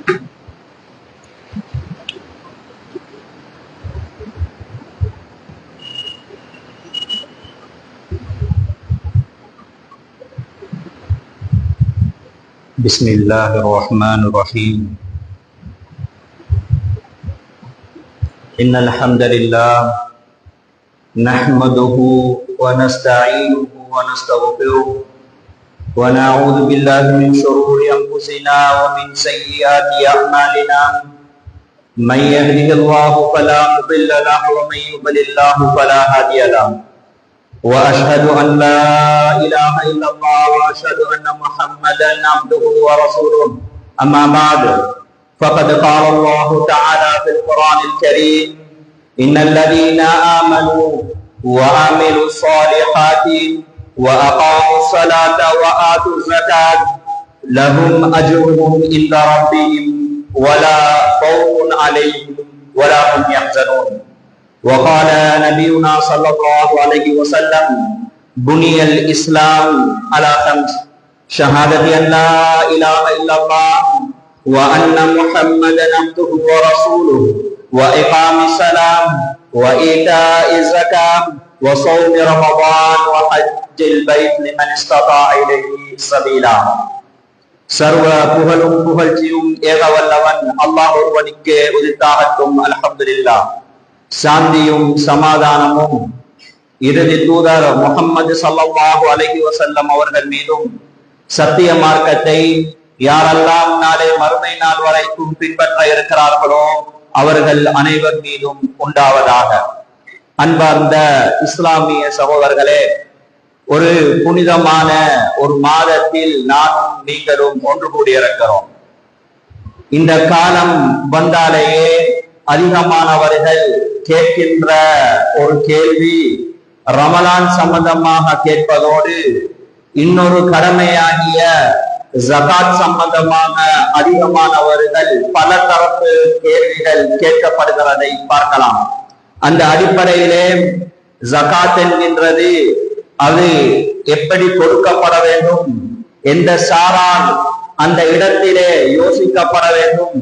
بسم الله الرحمن الرحيم إن الحمد لله نحمده ونستعينه ونستغفره ونعوذ بالله من شرور أنفسنا ومن سيئات أعمالنا من يهده الله فلا مضل له ومن يضلل الله فلا هادي له وأشهد أن لا إله إلا الله وأشهد أن محمدا عبده ورسوله أما بعد فقد قال الله تعالى في القرآن الكريم إن الذين آمنوا وعملوا الصالحات وأقاموا الصلاة وآتوا الزكاة لهم أجرهم عند ربهم ولا خوف عليهم ولا هم يحزنون وقال نبينا صلى الله عليه وسلم بني الإسلام على خمس شهادة أن لا إله إلا الله وأن محمدا عبده ورسوله وإقام الصلاة وإيتاء الزكاة وصوم رمضان وحج البيت لمن استطاع إليه سبيلا சர்வ புகழும் புகழ்ச்சியும் ஏகவல்லவன் அல்லாஹ் ஒருவனுக்கே உரித்தாகட்டும். அல்ஹம்துலில்லாஹ். சாந்தியும் சமாதானமும் இறுதி தூதர் முஹம்மது ஸல்லல்லாஹு அலைஹி வஸல்லம் அவர்கள் மீதும் சத்திய மார்க்கத்தை யாரெல்லாம் நாளை மறுமை நாள் வரைக்கும் பின்பற்ற இருக்கிறார்களோ அவர்கள் அனைவர் மீதும் உண்டாவதாக. அன்பார்ந்த இஸ்லாமிய சகோதரர்களே, ஒரு புனிதமான ஒரு மாதத்தில் நானும் நீங்களும் ஒன்று கூடியிருக்கிறோம். இந்த காலம் வந்தாலேயே அதிகமானவர்கள் கேட்கின்ற ஒரு கேள்வி ரமலான் சம்பந்தமாக கேட்பதோடு இன்னொரு கடமையாகிய ஜகாத் சம்பந்தமாக அதிகமானவர்கள் பல தரப்பு கேள்விகள் கேட்கப்படுகிறதை பார்க்கலாம். அந்த அடிப்படையிலே ஜகாத் என்கின்றது அது எப்படி கொடுக்கப்பட வேண்டும், எந்த சாரார் அந்த இடத்திலே யோசிக்கப்பட வேண்டும்,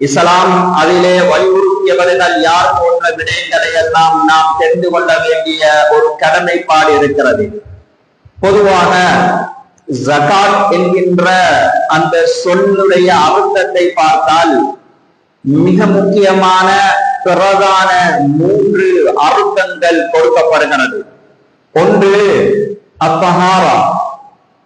இஸ்லாம் அதிலே வலியுறுத்தியவர்கள் யார் போன்ற விடயங்களை எல்லாம் நாம் தெரிந்து கொள்ள வேண்டிய ஒரு கடமைப்பாடு இருக்கிறது. பொதுவாக ஜகாத் என்கின்ற அந்த சொல்லுடைய அர்த்தத்தை பார்த்தால் மிக முக்கியமான பிரதான 3 அர்த்தங்கள் கொடுக்கப்படுகிறது. ஒன்று அத்தஹாரா,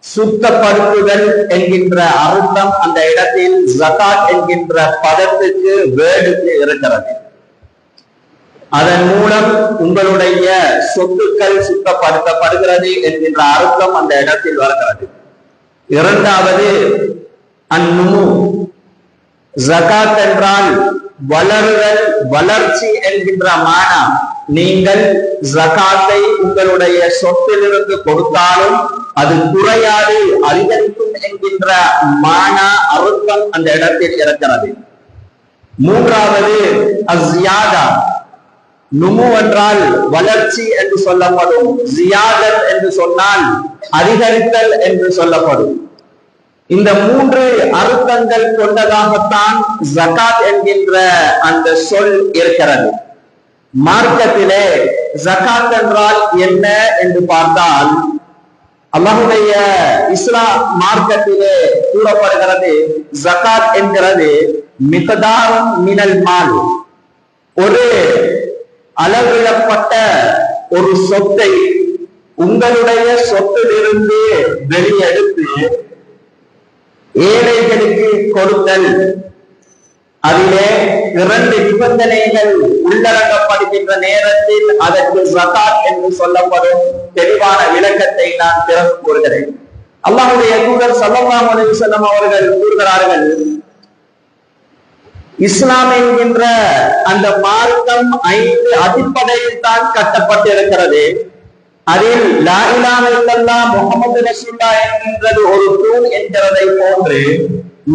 சுத்தப்படுத்துதல் என்கின்ற அர்த்தம் அந்த இடத்தில் ஜகாத் என்கின்ற பதத்துக்கு வேடுக்கு இருக்கிறது. அதன் மூலம் உங்களுடைய சொத்துக்கள் சுத்தப்படுத்தப்படுகிறது என்கின்ற அர்த்தம் அந்த இடத்தில் வருகிறது. இரண்டாவது அந்நுமு, ஜகாத் என்றால் வளருதல், வளர்ச்சி என்கின்ற மானா. நீங்கள் ஜகாத்தை உங்களுடைய சொத்திலிருந்து கொடுத்தாலும் அது குறையாது, அதிகரிக்கும் என்கின்ற மானா அர்த்தம் அந்த இடத்தில் இருக்கிறது. மூன்றாவது அஸ்யாதா, நுமு என்றால் வளர்ச்சி என்று சொல்லப்படும், ஜியாதத் என்று சொன்னால் அதிகரித்தல் என்று சொல்லப்படும். இந்த 3 அர்த்தங்கள் கொண்டதாகத்தான் ஜகாத் என்கின்ற அந்த சொல் இருக்கிறது. மார்க்கத்திலே ஜகாத் என்றால் என்ன என்று பார்த்தால், அல்லாஹ்வுடைய இஸ்லாம் மார்க்கத்திலே கூறப்படுகிறது, ஜகாத் என்கிறது மிக்தாரும் மினல் மால், ஒரு அளவிடப்பட்ட ஒரு சொத்தை உங்களுடைய சொத்திலிருந்து வெளியெடுத்து ஏழைகளுக்கு கொடுத்தல். அதிலே 2 நிபந்தனைகள் உள்ளடங்கப்படுகின்ற நேரத்தில் அதற்கு ஜகாத் என்று சொல்லப்படும் தெளிவான விளக்கத்தை நான் திறந்து கூறுகிறேன். அல்லாஹ்வுடைய தூதர் ஸல்லல்லாஹு அலைஹி வஸல்லம் அவர்கள் கூறுகிறார்கள், இஸ்லாம் என்கின்ற அந்த மார்க்கம் 5 அடிப்படையில் தான் கட்டப்பட்டிருக்கிறது. அதில் லா இலாஹ இல்லல்லாஹ் முஹம்மது ரசூலுல்லாஹ் என்கின்றது ஒரு தூண் என்கிறதை போன்று,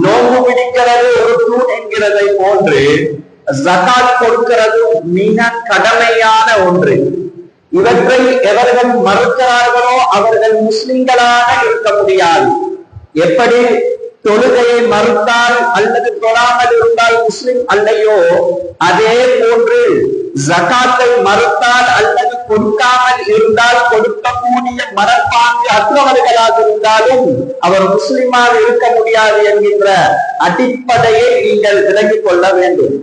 நோன்பு பிடிக்கிறது ஒரு தூண் என்கிறதை போன்று, ஜகாத் கொடுக்கிறது மிக கடமையான ஒன்று. இவற்றை எவர்கள் மறுக்கிறார்களோ அவர்கள் முஸ்லிம்களாக இருக்க முடியாது. எப்படி தொழுகையை மறுத்தால் அல்லது தொழாமல் இருந்தால் முஸ்லிம் அல்லையோ, அதே போன்று ஜகாத்தை மறுத்தால் அல்லது கொடுக்காமல் இருந்தால் கொடுக்கக்கூடிய மனப்பாங்கு அற்றவர்களாக இருந்தாலும் அவர் முஸ்லிமாக இருக்க முடியாது என்கின்ற அடிப்படையை நீங்கள் விலகிக் கொள்ள வேண்டும்.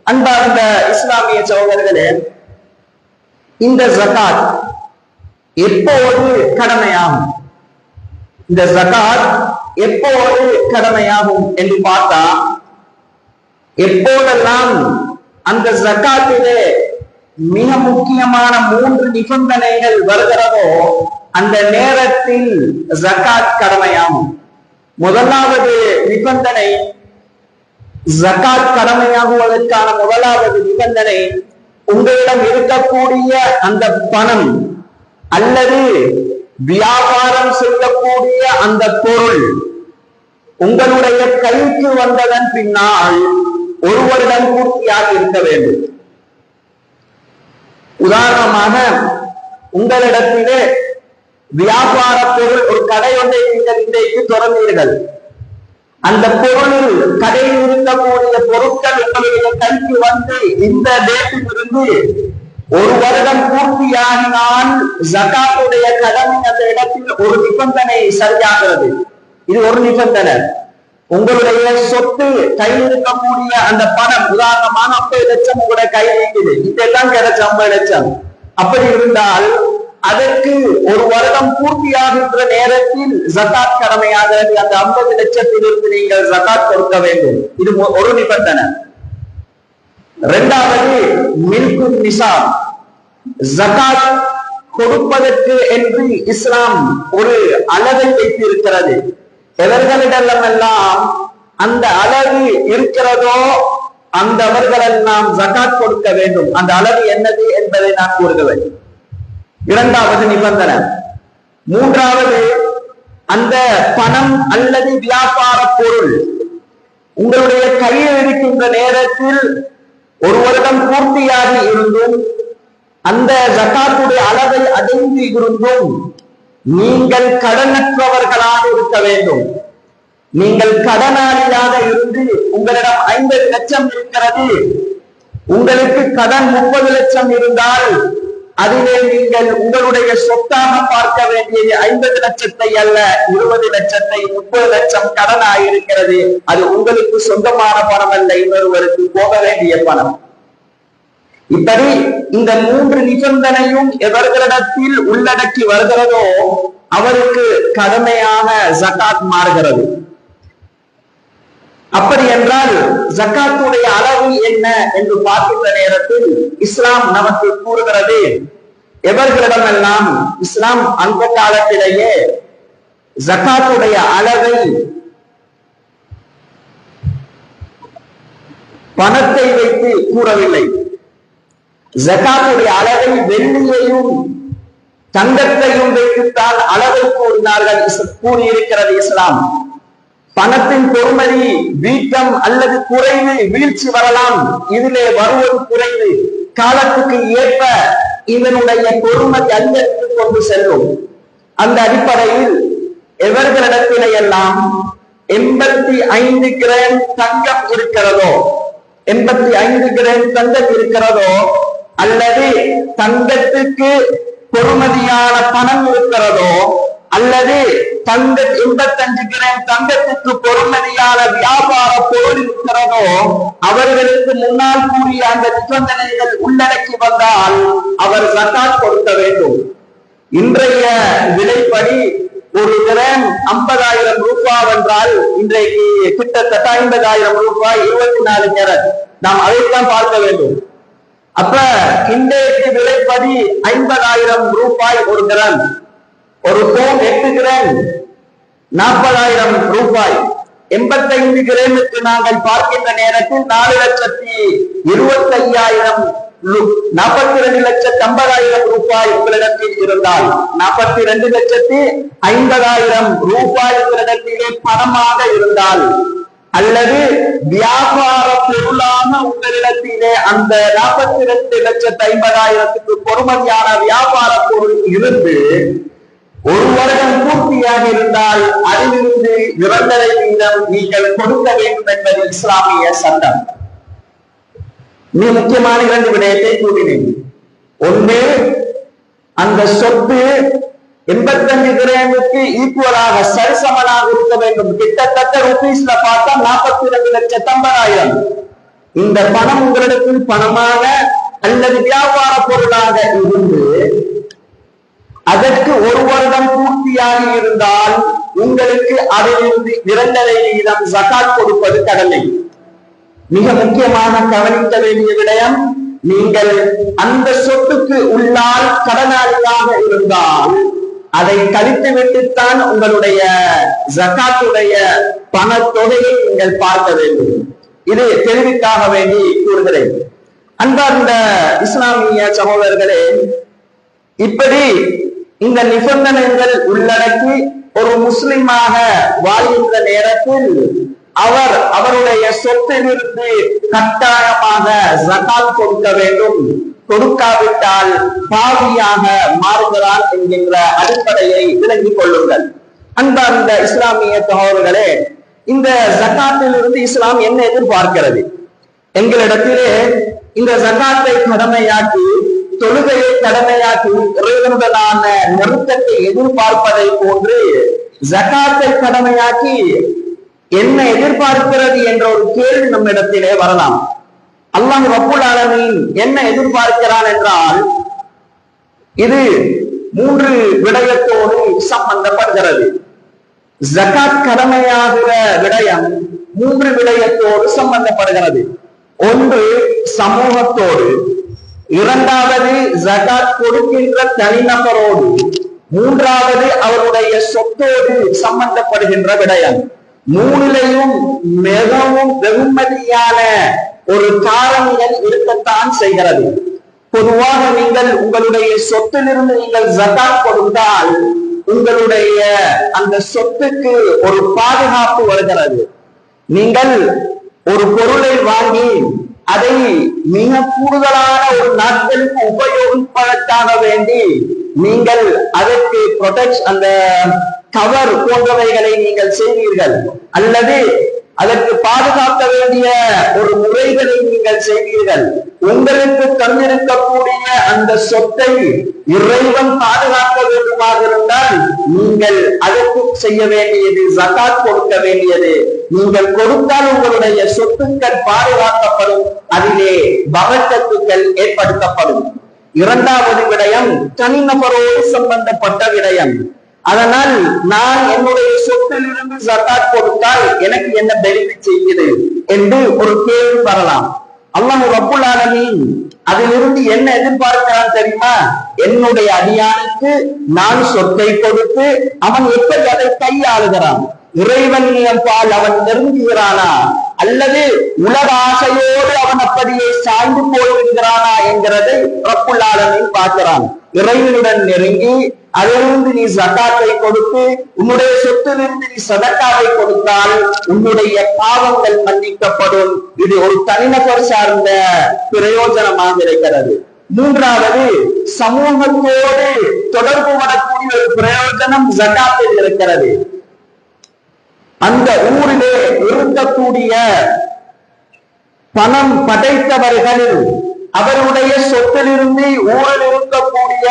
அன்பார்ந்த இஸ்லாமிய சகோதரர்களே, இந்த ஜகாத் எப்போது கடமையாகும்? இந்த ஜகாத் எப்போது கடமையாகும் என்று பார்த்தா, எப்போதெல்லாம் அந்த ஜகாத்திலே மிக முக்கியமான 3 நிபந்தனைகள் வருகிறதோ அந்த நேரத்தில் ஜகாத் கடமையாகும். முதலாவது நிபந்தனை, ஜகாத் கடமையாகுவதற்கான முதலாவது நிபந்தனை, உங்களிடம் இருக்கக்கூடிய அந்த பணம் அல்லது வியாபாரம் செய்யக்கூடிய அந்த பொருள் உங்களுடைய கைக்கு வந்ததன் பின்னால் 1 வருடம் பூர்த்தியாக இருக்க வேண்டும். உதாரணமாக, உங்களிடத்திலே வியாபார பொருள் ஒரு கடை ஒன்றை நீங்கள் இன்றைக்கு தொடர்ந்தீர்கள். அந்த பொருளில் கடையில் இருக்கக்கூடிய பொருட்கள் உங்களுடைய கைக்கு வந்து இந்த டேட்டிலிருந்து 1 வருடம் பூர்த்தியாகினால் ஜகாத்துடைய கடமை அந்த இடத்தில் ஒரு நிபந்தனை சரியாகிறது. இது ஒரு நிபந்தனை. உங்களுடைய சொத்து கையில் இருக்கக்கூடிய அந்த பணம், உதாரணமான 50 லட்சம் உங்களுடைய கையில் இருக்குது, இதெல்லாம் கிடைச்ச 50 லட்சம். அப்படி இருந்தால் அதற்கு 1 வருடம் பூர்த்தியாகின்ற நேரத்தில் ஜகாத் கடமையாகிறது. அந்த 50 லட்சத்திலிருந்து நீங்கள் ஜகாத் கொடுக்க வேண்டும். இது ஒரு நிபந்தனை. இரண்டாவது, மில்கு நிசாப். ஜகாத் கொடுப்பதற்கு என்று இஸ்லாம் ஒரு அளவை வைத்து இருக்கிறது. எவர்களிடமெல்லாம் அந்த அளவு இருக்கிறதோ அந்தவர்களெல்லாம் ஜகாத் கொடுக்க வேண்டும். அந்த அளவு என்னது என்பதை நான் கூறுகிறேன். இரண்டாவது நிபந்தனை. மூன்றாவது, அந்த பணம் அல்லது வியாபார பொருள் உங்களுடைய கையில் இருக்கின்ற நேரத்தில் 1 வருடம் பூர்த்தியாக இருந்தும் அந்த ஜகாத்துடைய அளவை அடைந்து இருந்தும் நீங்கள் கடனற்றவர்களாக இருக்க வேண்டும். நீங்கள் கடனாளியாக இருந்து உங்களிடம் 50 லட்சம் இருக்கிறது, உங்களுக்கு கடன் 30 லட்சம் இருந்தால் அதிலே நீங்கள் உங்களுடைய சொத்தாக பார்க்க வேண்டியது 50 லட்சத்தை அல்ல, 20 லட்சத்தை, 30 லட்சம் கடனாக இருக்கிறது. அது உங்களுக்கு சொந்தமான பணம் அல்ல, இன்னொருவருக்கு போக வேண்டிய பணம். இப்படி இந்த 3 நிபந்தனையும் எவர்களிடத்தில் உள்ளடக்கி வருகிறதோ அவருக்கு கடமையான ஜகாத் மாறுகிறது. அப்படி என்றால் ஜகாத்துடைய அளவு என்ன என்று பார்க்கின்ற நேரத்தில் இஸ்லாம் நமக்கு கூறுகிறது, எவர்களிடமெல்லாம் இஸ்லாம் அந்த காலத்திலேயே ஜகாத்துடைய அளவை பணத்தை வைத்து கூறவில்லை. ஜகாத்துடைய அளவை வெள்ளியையும் தங்கத்தையும் வைத்துத்தான் அளவை கூறினார்கள், கூறியிருக்கிறது இஸ்லாம். பணத்தின் பொறுமதி வீக்கம் அல்லது குறைவு வீழ்ச்சி வரலாம், இதிலே வருவது குறைவு, காலத்துக்கு ஏற்ப இதனுடைய பொறுமதி அதிகரித்து கொண்டு செல்லும். அந்த அடிப்படையில் எவர்களிடத்திலே எல்லாம் 85 கிராம் தங்கம் இருக்கிறதோ, 85 கிராம் தங்கம் இருக்கிறதோ அல்லது தங்கத்துக்கு பொறுமதியான பணம் இருக்கிறதோ அல்லது 85 கிராம் தங்கத்துக்கு பொறுமதியான வியாபார பொருள் இருக்கிறதோ அவர்களுக்கு முன்னால் கூறிய அந்த நிபந்தனைகள் உள்ளடக்கி வந்தால் அவர் ஜகாத் கொடுக்க வேண்டும். இன்றைய விலைப்படி 1 கிராம் 50,000 ரூபாய் என்றால் இன்றைக்கு கிட்டத்தட்ட 50,000 ரூபாய் 24 கேரட். நாம் அதைத்தான் பார்க்க வேண்டும். அப்ப இன்றைக்கு விலைப்படி 50,000 ரூபாய் 1 கிராம். ஒரு பவுன் 8 கிராம் 40,000 ரூபாய். 85 கிராமுக்கு நாங்கள் பார்க்கின்ற நேரத்தில் 4,25,000 42,50,000 ரூபாய் உங்களிடத்தில் இருந்தால் 42,50,000 ரூபாய் உங்களிடத்திலே பணமாக இருந்தால் அல்லது வியாபார பொருளான உங்களிடத்திலே அந்த 42,50,000 பொறுமதியான வியாபார பொருள் இருந்து ஒரு வருடம் பூர்த்தியாக இருந்தால் அதிலிருந்து 2.5% நீங்கள் கொடுக்க வேண்டும் என்பது இஸ்லாமிய சட்டம். மிக முக்கியமான 2 விடயத்தை கூறினேன். ஒன்று, அந்த சொத்து 85 கிராமுக்கு ஈக்குவலாக சரிசமனாக இருக்க வேண்டும். கிட்டத்தட்ட ருபீஸ்ல பார்த்தா 42,50,000. இந்த பணம் உங்களிடத்தில் பணமாக அல்லது வியாபார பொருளாக இருந்து அதற்கு ஒரு வருடம் பூர்த்தியாகி இருந்தால் உங்களுக்கு அதிலிருந்து 2.5% ஜகாத் கொடுப்பது கடமை. மிக முக்கியமான கவனிக்க வேண்டிய விடயம், நீங்கள் அந்த சொத்துக்கு உள்ளால் கடனாளியாக இருந்தால் அதை கழித்து விட்டுத்தான் உங்களுடைய ஜகாத்துடைய பணத்தொகையை நீங்கள் பார்க்க வேண்டும். இது தெளிவுக்காக வேண்டி கூறுகிறேன். அன்பார்ந்த இஸ்லாமிய சகோதரர்களே, இப்படி இந்த நிபந்தனைகள் உள்ளடக்கி ஒரு முஸ்லிமாக வாழ்கின்ற நேரத்தில் அவர் அவருடைய சொத்திலிருந்து கட்டாயமாக ஜகாத் கொடுக்க வேண்டும். கொடுக்காவிட்டால் பாவியாக மாறுகிறார் என்கின்ற அடிப்படையை விளங்கிக் கொள்ளுங்கள். அன்பார்ந்த இஸ்லாமிய சகோதரர்களே, இந்த ஜகாத்தில் இருந்து இஸ்லாம் என்ன எதிர்பார்க்கிறது? எங்களிடத்திலே இந்த ஜகாத்தை கடமையாக்கி, தொழுகையை கடமையாக்கி, இறைவனுடனான நெருக்கத்தை எதிர்பார்ப்பதை போன்று ஜகாத்தை கடமையாக்கி என்ன எதிர்பார்க்கிறது என்ற ஒரு கேள்வி நம்மிடத்திலே வரலாம். அல்லாஹ் ரப்புல் ஆலமீன் என்ன எதிர்பார்க்கிறான் என்றால், இது 3 விடயத்தோடு சம்பந்தப்படுகிறது. ஜகாத் கடமையாகிற விடயம் 3 விடயத்தோடு சம்பந்தப்படுகிறது. ஒன்று சமூகத்தோடு, இரண்டாவது ஜகாத் கொடுக்கின்ற தனிநபரோடு, மூன்றாவது அவருடைய சொத்தோடு சம்பந்தப்படுகின்ற விடயம். 3லையும் மிகவும் வெகுமதியான ஒரு காரணிகள் இருக்கத்தான் செய்கிறது. பொதுவாக நீங்கள் உங்களுடைய சொத்திலிருந்து நீங்கள் ஜகாத் கொடுத்தால் உங்களுடைய அந்த சொத்துக்கு ஒரு பாதுகாப்பு வருகிறது. நீங்கள் ஒரு பொருளை வாங்கி அதை மிக கூடுதலான ஒரு நாட்களுக்கு உபயோகிப்பதற்காக வேண்டி நீங்கள் அதற்கு ப்ரொடெக்ட் அந்த கவர் போன்றவைகளை நீங்கள் செய்வீர்கள், அல்லது அதற்கு பாதுகாக்க வேண்டிய ஒரு முறைகளை நீங்கள் செய்வீர்கள். உங்களுக்கு தந்திருக்கக்கூடிய அந்த சொத்தை இறைவன் பாதுகாக்க வேண்டுமாக இருந்தால் நீங்கள் அதற்கு செய்ய வேண்டியது ஜகாத் கொடுக்க வேண்டியது. நீங்கள் கொடுத்தால் உங்களுடைய சொத்துக்கள் பாதுகாக்கப்படும், அதிலே பரக்கத்துக்கள் ஏற்படுத்தப்படும். இரண்டாவது விடயம் தனிநபரோடு சம்பந்தப்பட்ட விடயம். அதனால் நான் என்னுடைய சொத்திலிருந்து ஜகாத் கொடுத்தால் எனக்கு என்ன பெனிஃபிட் செய்யுது என்று ஒரு கேள்வி வரலாம். அல்லாஹ் ரப்புல் ஆலமீன் அதிலிருந்து என்ன எதிர்பார்க்கிறான் தெரியுமா? என்னுடைய அடியானுக்கு நான் சொத்தை கொடுத்து அவன் எப்படி அதை கையாளுகிறான், இறைவன் பால் அவன் நெருங்குகிறானா அல்லது உலக ஆசையோடு அவன் அப்படியே சாய்ந்து போயிருக்கிறானா என்கிறதை ரப்புல் ஆலமீன் பார்க்கிறான். இறைவனுடன் நெருங்கி அதிலிருந்து நீ ஜகாத்தை கொடுத்து உன்னுடைய சொத்திலிருந்து நீ சதக்காவை கொடுத்தால் உன்னுடைய பாவங்கள் மன்னிக்கப்படும். இது ஒரு தனிநபர் சார்ந்த பிரயோஜனமாக இருக்கிறது. மூன்றாவது சமூகத்தோடு தொடர்பு வரக்கூடிய ஒரு பிரயோஜனம் ஜகாத்தில் இருக்கிறது. அந்த ஊரிலே இருக்கக்கூடிய பணம் படைத்தவர்கள் அவருடைய சொத்திலிருந்து ஊரில் இருக்கக்கூடிய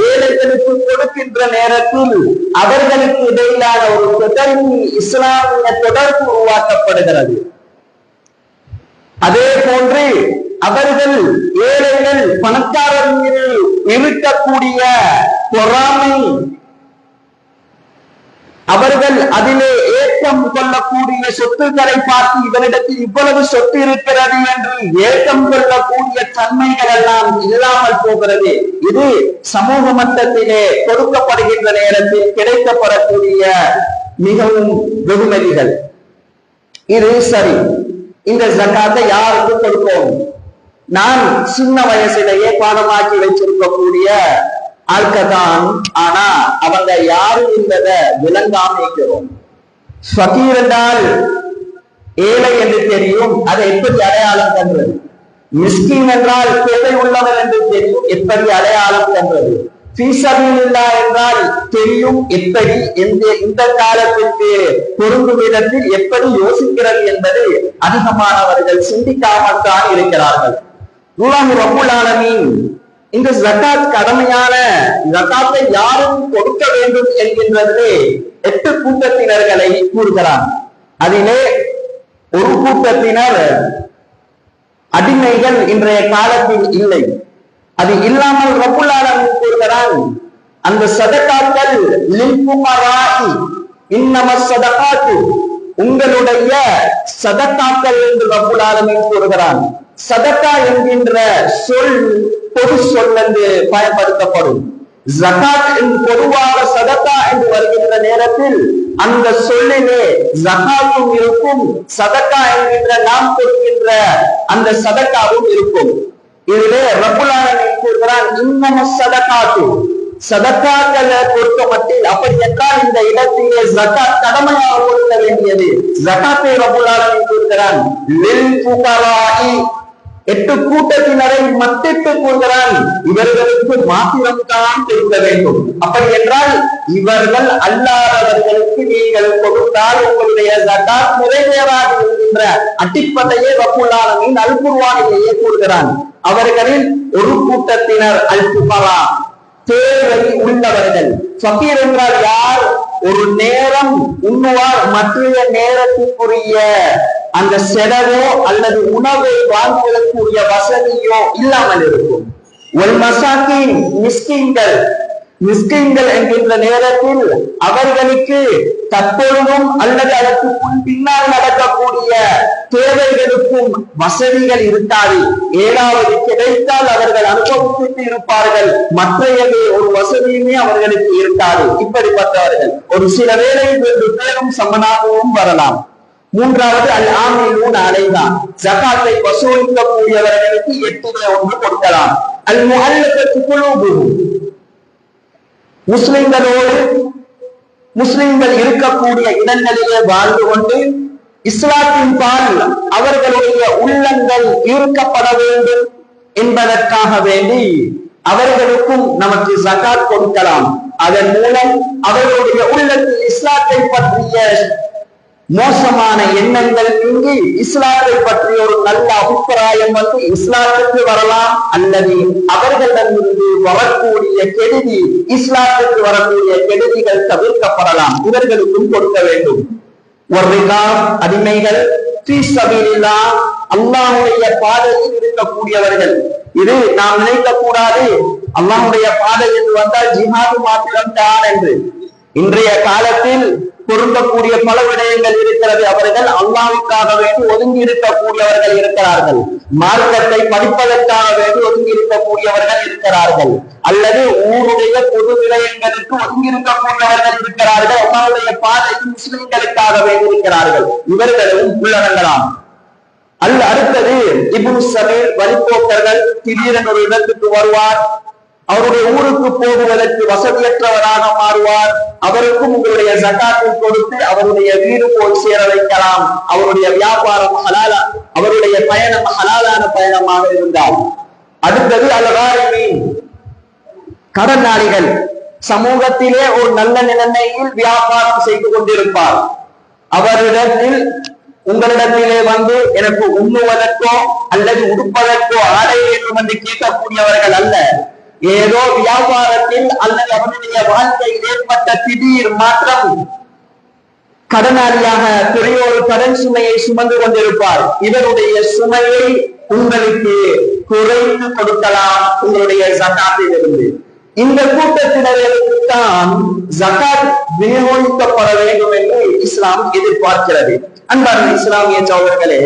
ஏழைகளுக்கு கொடுக்கின்ற நேரத்தில் அவர்களுக்கு இடையிலான ஒரு தொடர்பு, இஸ்லாமிய தொடர்பு உருவாக்கப்படுகிறது. அதே போன்று அவர்கள் ஏழைகள் பணக்காரர் மீது இருக்கக்கூடிய பொறாமை, அவர்கள் அதிலே ஏற்றம் கொள்ளக்கூடிய சொத்துக்களை பார்த்து இவரிடத்தில் இவ்வளவு சொத்து இருக்கிறது என்று ஏற்றம் கொள்ளக்கூடிய தன்மைகள் எல்லாம் இல்லாமல் போகிறது. இது சமூக மட்டத்திலே கொடுக்கப்படுகின்ற நேரத்தில் கிடைக்கப்படக்கூடிய மிகவும் வெகுமதிகள். இது சரி. இந்த ஜகாத்தை யாருக்கு கொடுப்போம்? நான் சின்ன வயசிலேயே பாடமாக்கி வச்சிருக்கக்கூடிய ஆட்கதான், ஆனா அவங்க யாரு என்பதை விளங்காம இருக்கிறோம். ஃபகீர் என்றால் ஏழை என்று தெரியும், அதை எப்படி அடையாளம் கண்டது? மிஸ்கின் என்றால் தேவை உள்ளவர் என்று தெரியும், எப்படி அடையாளம் கண்டது? என்றால் தெரியும் எப்படி இந்த காலத்திற்கு பொருந்தும் விதத்தில் எப்படி யோசிக்கிறது என்பது அதிகமானவர்கள் சிந்திக்காமல் தான் இருக்கிறார்கள். அல்லாஹ் ரப்பல் ஆலமீன் இந்த ஜகாத் கடமையான ஜகாத்தை யாரும் கொடுக்க வேண்டும் என்கின்றதிலே 8 கூட்டத்தினர்களை கூறுகிறார். அதிலே ஒரு கூட்டத்தினர் அடிமைகள் இன்றைய காலத்தில் இல்லை. அது இல்லாமல் ரப்பல் ஆலமீன் கூறுகிறான், அந்த சதகாக்கள் லில்ஃபுகராஇ இன்னமஸ் ஸதகாத்து, உங்களுடைய சதகாக்கள் என்று ரப்பல் ஆலமீன் கூறுகிறான். சதகா என்கின்ற சொல் பொது சொல் என்று பயன்படுத்தப்படும். ஜகாத் என்று பொதுவாக சதகா என்று வருகின்ற நேரத்தில் அந்த சொல்லிலே ஜகாத்தும் இருக்கும், சதகா என்கின்ற நாம் கொடுக்கின்ற அந்த சதகாவும் இருக்கும். இதிலே ரப்பல் ஆலமீன் கூறுகிறான், இன்னமஸ் ஸதகாத்து, சதகாக்களை பொறுத்த மட்டில் அப்படி என்றால் இந்த இடத்திலே ஜகாத் கடமையாக கொடுக்க வேண்டியது. ஜகாத்தை ரப்பல் ஆலமீன் கூறுகிறான் லில் ஃபுகராஇ, 8 கூட்டத்தினரை மத்திட்டு கூறுகிறான், இவர்களுக்கு மாத்திரம்தான் கொடுக்க வேண்டும். அப்படி என்றால் இவர்கள் அல்லாதவர்களுக்கு நீங்கள் கொடுத்தால் உங்களுடைய ஜகாத் நிறைவேறாது என்கின்ற அடிப்படையை ரப்பல் ஆலமீன் அல் குர்ஆனிலேயே கூறுகிறான். அவர்களில் ஒரு கூட்டத்தினர் அல் ஃபுகரா, தேவை உள்ளவர்கள். ஃபகீர் என்றால் யார்? ஒரு நேரம் உண்ணுவார், மற்றைய நேரத்துக்குரிய அந்த செலவோ அல்லது உணவை வாங்குவதற்குரிய வசதியோ இல்லாமல் இருக்கும். ஒல் மசாக்கின், மிஸ்கின்கள். மிஸ்கின்கள் என்கின்ற நேரத்தில் அவர்களுக்கு தற்பொழுதும் அல்லது அதற்கு பின்னால் நடக்கக்கூடிய தேவைகளுக்கும் வசதிகள் இருக்காது. ஏதாவது கிடைத்தால் அவர்கள் அனுபவித்து இருப்பார்கள், மற்றையவே ஒரு வசதியுமே அவர்களுக்கு இருக்காது. இப்படிப்பட்டவர்கள் ஒரு சில வேளையில் பேரும் சமனாகவும் வரலாம். மூன்றாவது அல் ஆமிலூன அலைஹா, ஜகாத்தை வசூலிக்கக்கூடியவர்களுக்கு 8லே 1 கொடுக்கலாம். அல் முஅல்லஃபத்து குலூபுஹும், முஸ்லிம்கள் இருக்கக்கூடிய இடங்களிலே வாழ்ந்து கொண்டு இஸ்லாத்தின் பால் அவர்களுடைய உள்ளங்கள் ஈர்க்கப்பட வேண்டும் என்பதற்காக வேண்டி அவர்களுக்கும் நமக்கு ஜகாத் கொடுக்கலாம். அதன் மூலம் அவர்களுடைய உள்ளத்தில் இஸ்லாத்தை பற்றிய மோசமான எண்ணங்கள் நீங்கி இஸ்லாத்தை பற்றிய ஒரு நல்ல அபிப்பிராயம் வந்து இஸ்லாத்துக்கு வரலாம், அல்லது அவர்களிடமிருந்து வரக்கூடிய கெடுதி, இஸ்லாத்துக்கு வரக்கூடிய கெடுதிகள் தவிர்க்கப்படலாம். இவர்களுக்கும் கொடுக்க வேண்டும். அடிமைகள், அல்லாஹ்வுடைய பாதையில் இருக்கக்கூடியவர்கள். இது நாம் நினைக்க கூடாது அல்லாஹ்வுடைய பாதை என்று வந்தால் ஜிஹாது மாத்திரம் தான் என்று. இன்றைய காலத்தில் பொருந்தக்கூடிய பல விடயங்கள் இருக்கிறது. அவர்கள் அல்லாஹ்வுக்காக வேண்டி ஒதுங்கி இருக்கக்கூடியவர்கள் இருக்கிறார்கள், மார்க்கத்தை படிப்பதற்காக வேண்டி ஒதுங்கி இருக்கக்கூடியவர்கள் இருக்கிறார்கள், அல்லது ஊருடைய பொது விடயங்களுக்கு ஒதுங்கி இருக்கக்கூடியவர்கள் இருக்கிறார்கள். அல்லாஹ்வுடைய பாதையில் முஸ்லிம்களுக்காக வேண்டி இருக்கிறார்கள். இவர்களும் உள்ளடங்கலாம். அடுத்தது இப்னு சபீல், வழிபோக்கர்கள். திடீரென ஒரு இடத்துக்கு வருவார், அவருடைய ஊருக்கு போகுவதற்கு வசதியற்றவராக மாறுவார். அவருக்கும் உங்களுடைய ஜகாத்தை கொடுத்து அவருடைய வீடு போய் சேர வைக்கலாம். அவருடைய வியாபாரம் ஹலாலா, அவருடைய பயணம் ஹலாலான பயணமாக இருந்தால். அடுத்தது அல்-காரிமீன், கடனாளிகள். சமூகத்திலே ஒரு நல்ல நிலைமையில் வியாபாரம் செய்து கொண்டிருப்பார். அவரிடத்தில் உங்களிடத்திலே வந்து எனக்கு உண்ணுவதற்கோ அல்லது உடுப்பதற்கோ ஆடை வேண்டும் என்று கேட்கக்கூடியவர்கள் அல்ல. ஏதோ வியாபாரத்தில் அல்லது அவருடைய வாழ்க்கையில் ஏற்பட்ட திடீர் மாற்றம், கடனாளியாக பெரிய ஒரு கடன் சுமையை சுமந்து கொண்டிருப்பார். இவருடைய சுமையை உங்களுக்கு குறைத்து கொடுக்கலாம் உங்களுடைய ஜகாத்தில் இருந்து. இந்த கூட்டத்தினருக்குத்தான் ஜகாத் விநியோகிக்கப்பட வேண்டும் என்று இஸ்லாம் எதிர்பார்க்கிறது. அன்பான இஸ்லாமிய சகோதரர்களே,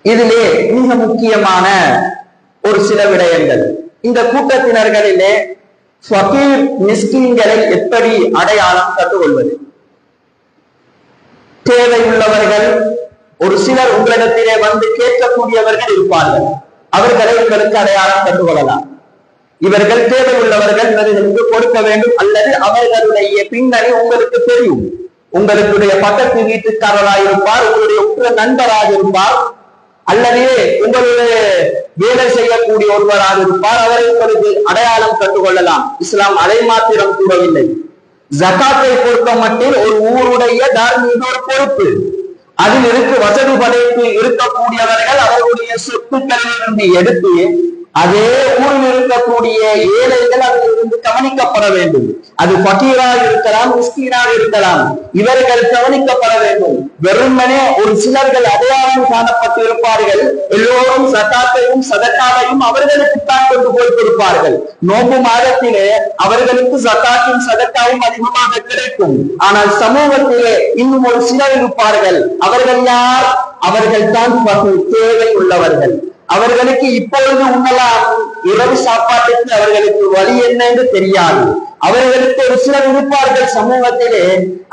இதிலே மிக முக்கியமான ஒரு சில விடயங்கள். இந்த கூட்டத்தினர்களிலே ஃபகீர் மிஸ்கீன்களை எப்படி அடையாளம் கண்டுகொள்வது? தேவை உள்ளவர்கள் ஒரு சிலர் உங்களிடத்திலே வந்து கேட்கக்கூடியவர்கள் இருப்பார்கள். அவர்களை உங்களுக்கு அடையாளம் கண்டுகொள்ளலாம். இவர்கள் தேவை உள்ளவர்கள், இவர்களுக்கு கொடுக்க வேண்டும், அல்லது அவர்களுடைய பின்னணி உங்களுக்கு தெரியும். உங்களுடைய பக்கத்து வீட்டுக்காரராக இருப்பார், உங்களுடைய உற்ற நண்பராக இருப்பார், அல்லது உங்களுடைய வேலை செய்யக்கூடிய ஒருவராக இருப்பார், அவரை உங்களுக்கு அடையாளம் கண்டுகொள்ளலாம். இஸ்லாம் அதை மாத்திரம் கூறவில்லை. ஜகாத்தை பொறுத்த மட்டில் ஒரு ஊருடைய தார்மீக ஒரு பொறுப்பு. அதில் வசதி படைத்து இருக்கக்கூடியவர்கள் அவர்களுடைய சொத்துக்களிலிருந்து எடுத்து அதே ஊரில் இருக்கக்கூடிய ஏழைகள் அதிலிருந்து கவனிக்கப்பட வேண்டும். அது பகீராக இருக்கலாம், மிஸ்கீனாக இருக்கலாம், இவர்கள் கவனிக்கப்பட வேண்டும். வெறுமனே ஒரு சிலர்கள் அடையாளம் காணப்பட்டு இருப்பார்கள். எல்லோரும் சகாத்தையும் சதக்காவையும் அவர்களுக்குத்தான் கொண்டு போய் கொடுப்பார்கள். நோன்பு மாதத்திலே அவர்களுக்கு சகாத்தும் சதக்காவும் அதிகமாக கிடைக்கும். ஆனால் சமூகத்திலே இன்னும் ஒரு சிலர் இருப்பார்கள். அவர்கள் யார்? அவர்கள் தான் தேவை உள்ளவர்கள். அவர்களுக்கு இப்பொழுது உண்ணலாம், இரவு சாப்பாட்டுக்கு அவர்களுக்கு வழி என்ன என்று தெரியாது. அவர்களுக்கு ஒரு சிலர் இருப்பார்கள் சமூகத்திலே,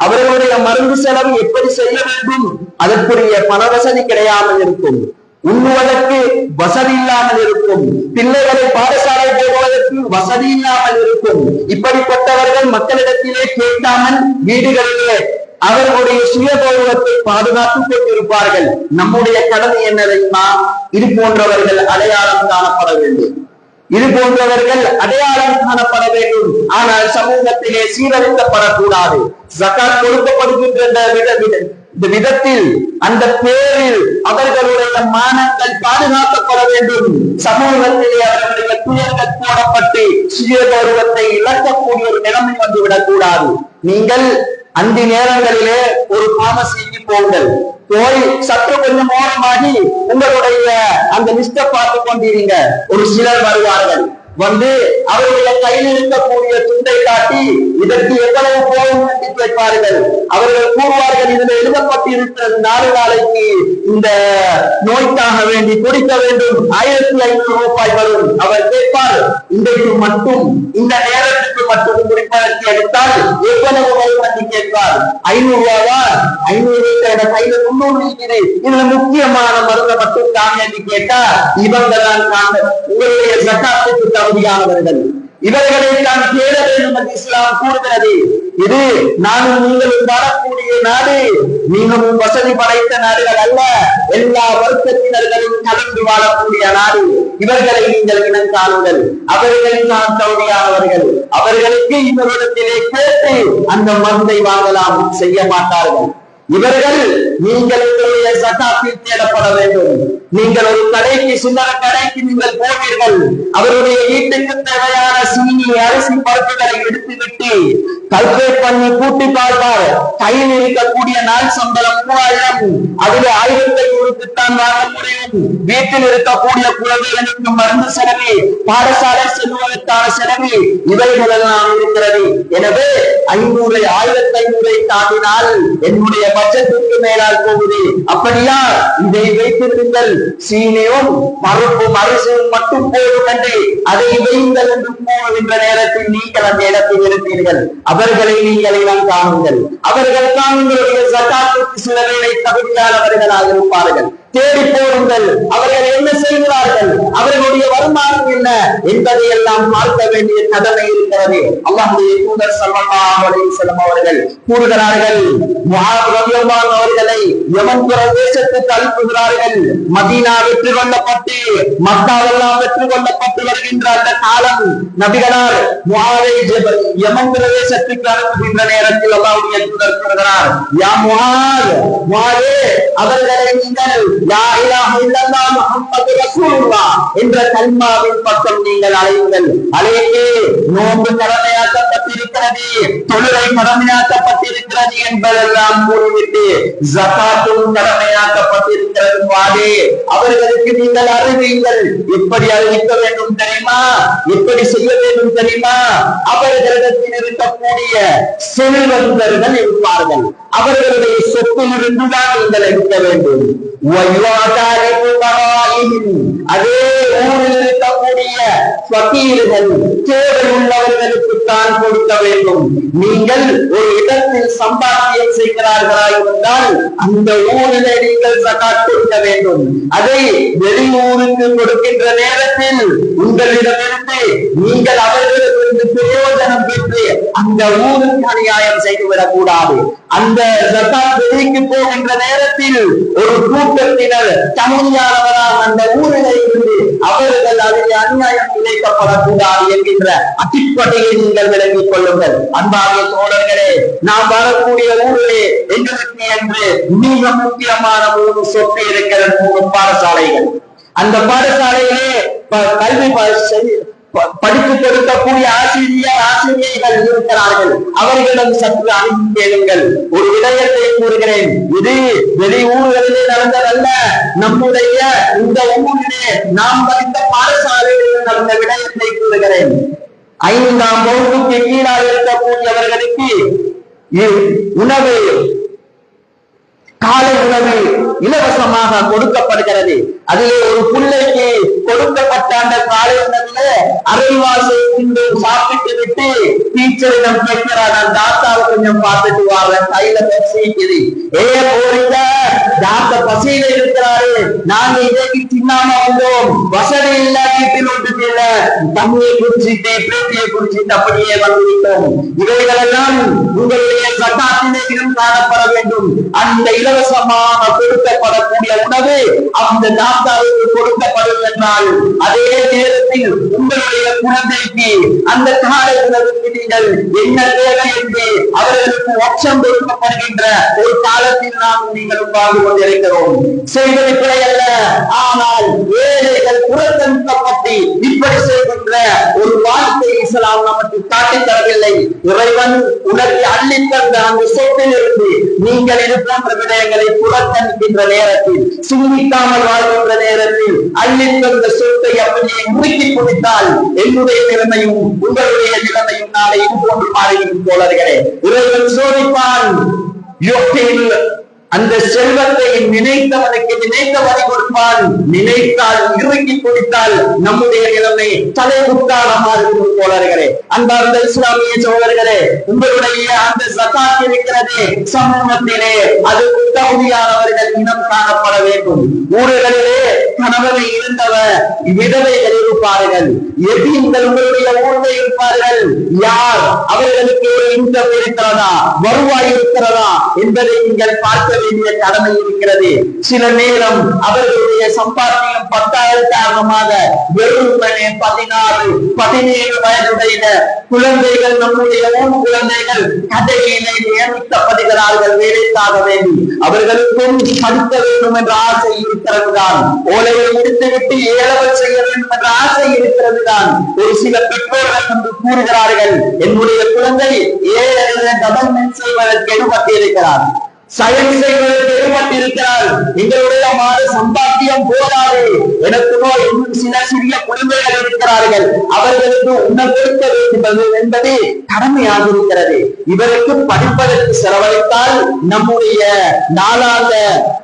அவர்களுடைய மருந்து செலவு எப்படி செய்ய வேண்டும் அதற்குரிய பண வசதி கிடையாமல் இருக்கும், உண்ணுவதற்கு வசதி இல்லாமல் இருக்கும், பிள்ளைகளை பாடசாலை போடுவதற்கு வசதி இல்லாமல் இருக்கும். இப்படிப்பட்டவர்கள் மக்களிடத்திலே கேட்காமல் வீடுகளிலே அவர்களுடைய சுய கௌரவத்தை பாதுகாத்துக் கொண்டிருப்பார்கள். நம்முடைய கடமை என்ன தெரியுமா? இது போன்றவர்கள் அடையாளம் காணப்பட வேண்டும். இது போன்றவர்கள் அடையாளம் காணப்பட வேண்டும். ஆனால் சமூகத்திலே சீரழிக்கப்படக்கூடாது. ஜகாத் கொடுக்கப்படுகின்ற இந்த விதத்தில், அந்த பேரில் அவர்களுடைய மானங்கள் பாதுகாக்கப்பட வேண்டும். சமூகத்திலே அவர்களுடைய துயர்கள் போடப்பட்டு சுய கௌரவத்தை இழக்கக்கூடிய ஒரு நிலைமை வந்துவிடக் கூடாது. நீங்கள் அந்த நேரங்களிலே ஒரு பாமசிக்கு போங்கள், போய் சற்று கொஞ்சம் ஓரமாகி உங்களுடைய அந்த லிஸ்ட பார்த்து கொண்டிருங்க. ஒரு சிலர் வருவார்கள், வந்து அவருடைய கையில் இருக்கக்கூடிய துண்டை காட்டி இதற்கு எவ்வளவு போகும் என்று கேட்பார்கள். அவர்கள் கூறுவார்கள், இதுல எழுதப்பட்டிருக்கிறது 4 நாளைக்கு இந்த நோய்க்காக வேண்டி குடிக்க வேண்டும், 1500 ரூபாய் வரும். அவர் கேட்பார், இன்றைக்கு மட்டும் இந்த நேரத்துக்கு மட்டும் குடிப்பதற்கு எடுத்தால் எவ்வளவு வரும் என்று கேட்பார். 500 ரூபாவா? 500 கையில 300 இருக்குது, இதுல முக்கியமான மருந்தை மட்டும் தாங்க என்று கேட்டா இவங்க தான் உங்களுடைய ஜகாத்துக்கு தகுதியானவர்கள். இவர்களை தான் தேட வேண்டும் என்று இஸ்லாம் கூறுகிறது. இது நானும் நீங்களும் வாழக்கூடிய நாடு, நீங்களும் வசதி படைத்த நாடுகள் அல்ல, எல்லா வர்க்கத்தினர்களும் கலந்து வாழக்கூடிய நாடு. இவர்களை நீங்கள் இனம் காணுங்கள். அவர்கள் தான் தகுதியானவர்கள். அவர்களுக்கு இவரிடத்திலே கேட்டு அந்த மருந்தை வாங்கலாம், செய்ய மாட்டார்கள். இவர்கள் நீங்களுடைய ஜகாத்தில் தேடப்பட வேண்டும். நீங்கள் ஒரு கடைக்கு, சில்லற கடைக்கு நீங்கள் போவீர்கள், அவருடைய வீட்டுக்கு தேவையான சீனி, அரிசி, பருப்புகளை எடுத்துவிட்டு கல்குலேட் பண்ணி கூட்டி பார்ப்பார். கையில் இருக்கக்கூடிய நாள் சம்பளம் 3000, அதில் 1500க்குத்தான் வாங்க முடியும். வீட்டில் இருக்கக்கூடிய குழந்தைகளுக்கு மருந்து செலவு, பாடசாலை செல்வதற்கான செலவு, இவைகள் எல்லாம் இருக்கிறது. எனவே 500, 1500 தாண்டினால் என்னுடைய பட்சத்திற்கு மேலால் போகுது. அப்படியா? இதை வைத்திருங்கள், சீனியும் பருப்பும் அரிசியும் மட்டும் போதும் என்று அதை வைங்கள் என்று போகின்ற நேரத்தில் நீங்கள் அந்த இடத்தில் இருப்பீர்கள். அவர்களை நீங்கள் இனம் காணுங்கள். அவர்கள் தான் உங்களுடைய ஜகாத்துக்கு சில வேளை தகுதியானவர்களாக இருப்பார்கள். தேடி போடுங்கள். அவர்கள் என்ன செய்கிறார்கள், அவர்களுடைய வருமானம் என்ன என்பதை எல்லாம் பார்க்க வேண்டிய கடமை இருக்கிறது. அல்லாஹ்வுடைய தூதர் ஸல்லல்லாஹு அலைஹி வஸல்லம் அவர்கள் கூறுகிறார்கள், முஆத் ரலியல்லாஹு அவர்களை யமன் பிரதேசத்துக்கு அனுப்புகிறார்கள். மதீனா வெற்றி கொள்ளப்பட்டு மக்காவெல்லாம் வெற்றி கொள்ளப்பட்டு வருகின்ற அந்த காலம், நபிகளார் முஆதை யமன் பிரதேசத்துக்கு அனுப்புகின்ற நேரத்தில் அல்லாஹ்வுடைய தூதர் கூறுகிறார், யா முஆத், முஆதே, அவர்களை நீங்கள் லா இலாஹ இல்லல்லாஹ் முஹம்மது ரசூலுல்லாஹ் என்ற கலிமாவின் பக்கம் நீங்கள் அழையுங்கள். அழைத்து நோன்பு கடமையாக்கப்பட்டிருக்கிறது, தொழுகை கடமையாக்கப்பட்டிருக்கிறது என்பதெல்லாம் கூறிவிட்டு ஜகாத்தும் கடமையாக்கப்பட்டிருக்கிறது. வாடே, அவர்களுக்கு நீங்கள் அறிவியுங்கள். எப்படி அறிவிக்க வேண்டும் தெரியுமா? எப்படி செய்ய வேண்டும் தெரியுமா? அவர்களிடத்தில் இருக்கக்கூடிய செல்வந்தர்கள் இருப்பார்கள், அவர்களுடைய சொத்தில் இருந்துதான் நீங்கள் எடுக்க வேண்டும். وَيُعْتَرِفُ بَرَائِهِ அதே ஊரில் இருக்கக்கூடிய ஃபகீர்கள் தேவை உள்ளவர்களுக்கு தான் கொடுக்க வேண்டும். நீங்கள் ஒரு இடத்தில் சம்பாத்தியம் செய்கிறார்களா இருந்தால் அந்த ஊரில் நீங்கள் ஜகாத் கொடுக்க வேண்டும். அதை வெளியூருக்கு கொடுக்கின்ற நேரத்தில் உங்களிடமிருந்து நீங்கள் அவர்களிடமிருந்து பிரயோஜனம் பெற்று அந்த ஊருக்கு அநியாயம் செய்துவிடக் கூடாது. அந்த ஜகாத் வெளிக்கு போகின்ற நேரத்தில் ஒரு கூட்டத்தினர் தமிழானவரால் அந்த ஊரில் இருந்து அவர்கள் அதில் அநியாயம் இழைக்கப்படக்கூடாது என்கின்ற அடிப்படையை நீங்கள் விளங்கிக் கொள்ளுங்கள். அன்பாகிய தோழர்களே, நாம் வரக்கூடிய ஊரிலே எங்களுக்கு என்று மிக முக்கியமான 3 சொத்து இருக்கிற 3 பாடசாலைகள். அந்த பாடசாலையிலே கல்வி படித்து கொடுக்கக்கூடிய ஆசிரியர்கள் இருக்கிறார்கள். அவர்களிடம் சற்று அனுப்பி கேளுங்கள். ஒரு விடயத்தை கூறுகிறேன், இது வெளியூர்களிலே நடந்ததல்ல, நம்முடைய இந்த ஊரிலே நாம் படித்த பாடசாலைகளில் நடந்த விடயத்தை கூறுகிறேன். 5ஆம் வகுப்புக்கு கீழாக இருக்கக்கூடியவர்களுக்கு உணவு, காலை உணவு இலவசமாக கொடுக்கப்படுகிறது. அதிலே ஒரு பிள்ளைக்கு கொடுக்கப்பட்ட அந்த காலை உணவுல அரைவாசை சாப்பிட்டு விட்டு டீச்சரிடம் கேட்கிறார், நான் தாத்தாவை கொஞ்சம் பார்த்துட்டு வாரேன், கையில பசிக்குது. போறீங்க, தாத்தா பசியில இருக்கிறாரு, நாங்க இதைக்கு தின்னாம வந்தோம், வசதி இல்ல, வீட்டில் ஒன்றும் இல்ல, தண்ணியை குடிச்சிட்டு பிரேட்டியை குடிச்சிட்டு அப்படியே வந்துவிட்டோம். இவைகளெல்லாம் உங்களுடைய சட்டாத்திலே இடம் காணப்பட வேண்டும். அந்த இலவசமாக கொடுக்கப்படக்கூடிய உணவு அந்த தாத்தாவுக்கு கொடுக்கப்படும் என்றால், அதே நேரத்தில் உங்களுடைய குழந்தைக்கு அந்த காலை உணவுக்கு நீங்கள் என்ன தேவை என்று அவர்களுக்கு ஆப்ஷன் கொடுக்கப்படுகின்ற ஒரு காலத்தில் நாம் நீங்களும் வாழ்ந்து கொண்டிருக்கிறோம். செய்வது பிழை அல்ல, ஆனால் ஏழைகள் புறக்கணிக்கப்பட்டு இப்படி செய்கின்ற ஒரு வாழ்க்கை இஸ்லாம் நமக்கு காட்டித் தரவில்லை. இறைவன் உனக்கு அள்ளித் தந்த அந்த சொத்தில் இருந்து நீங்கள் இது போன்ற விடயங்களை புறக்கணிக்கின்ற நேரத்தில், சிந்திக்காமல் வாழ்கின்ற நேரத்தில் அள்ளித் தந்த சொத்தை அப்படியே முறுக்கி குடித்தால் என்னுடைய நிலைமையும் உங்களுடைய நிலைமையும் நாளை இது போன்று மாறிவிடும் தோழர்களே. இறைவன் சோதிப்பான். அந்த செல்வத்தை நினைத்தவனுக்கு நினைத்தவனை கொடுப்பான். நினைத்தால் இறுக்கி கொடுத்தால் நம்முடைய நிலைமை தலைமுத்தானமாக இருக்கும் தோழர்களே. அன்பார்ந்த இஸ்லாமிய சோழர்களே, உங்களுடைய அந்த ஜகாத் இருக்கிறதே சமூகத்திலே அது தகுதியானவர்கள் இனம் காணப்பட வேண்டும். ஊர்களிலே கணவனை இருந்தவர் விதவைகள் இருப்பார்கள், எதிர்கள் உங்களுடைய ஊரில் இருப்பார்கள். யார் அவர்களுக்கு ஒரு இன்கம் இருக்கிறதா, வருவாய் இருக்கிறதா என்பதை நீங்கள் பார்க்க வேண்டிய கடமை இருக்கிறது. சில நேரம் அவர்களுடைய சம்பாத்தியம் 10,000 காரணமாக வெறுமனே 16, 17 வயதுடைய குழந்தைகள், நம்முடைய ஊர் குழந்தைகள் கடையிலே நியமிக்கப்படுகிறார்கள் வேலைக்காக வேண்டி. அவர்களுக்கும் படிக்க வேண்டும் என்ற ஆசை இருக்கிறது தான். ஓலையை முடித்துவிட்டு ஏலவல் செய்ய வேண்டும் என்ற ஆசை இருக்கிறது தான். ஒரு சில பெற்றோர்கள் என்று கூறுகிறார்கள், என்னுடைய குழந்தை கவர்மெண்ட் செய்வதற்கு எடுபட்டிருக்கிறார், சயன்ஸ் செய்வதற்கு எடுபட்டிருக்கிறார், எங்களுடைய மாத சம்பாத்தியம் போதாது, எனக்கு இன்னும் சில சிறிய குழந்தைகள் இருக்கிறார்கள், அவர்களுக்கு உண்ண கொடுக்க வேண்டும் என்பது கடமையாக இருக்கிறது. இவருக்கு படிப்பதற்கு செலவழித்தால் நம்முடைய நாளாந்த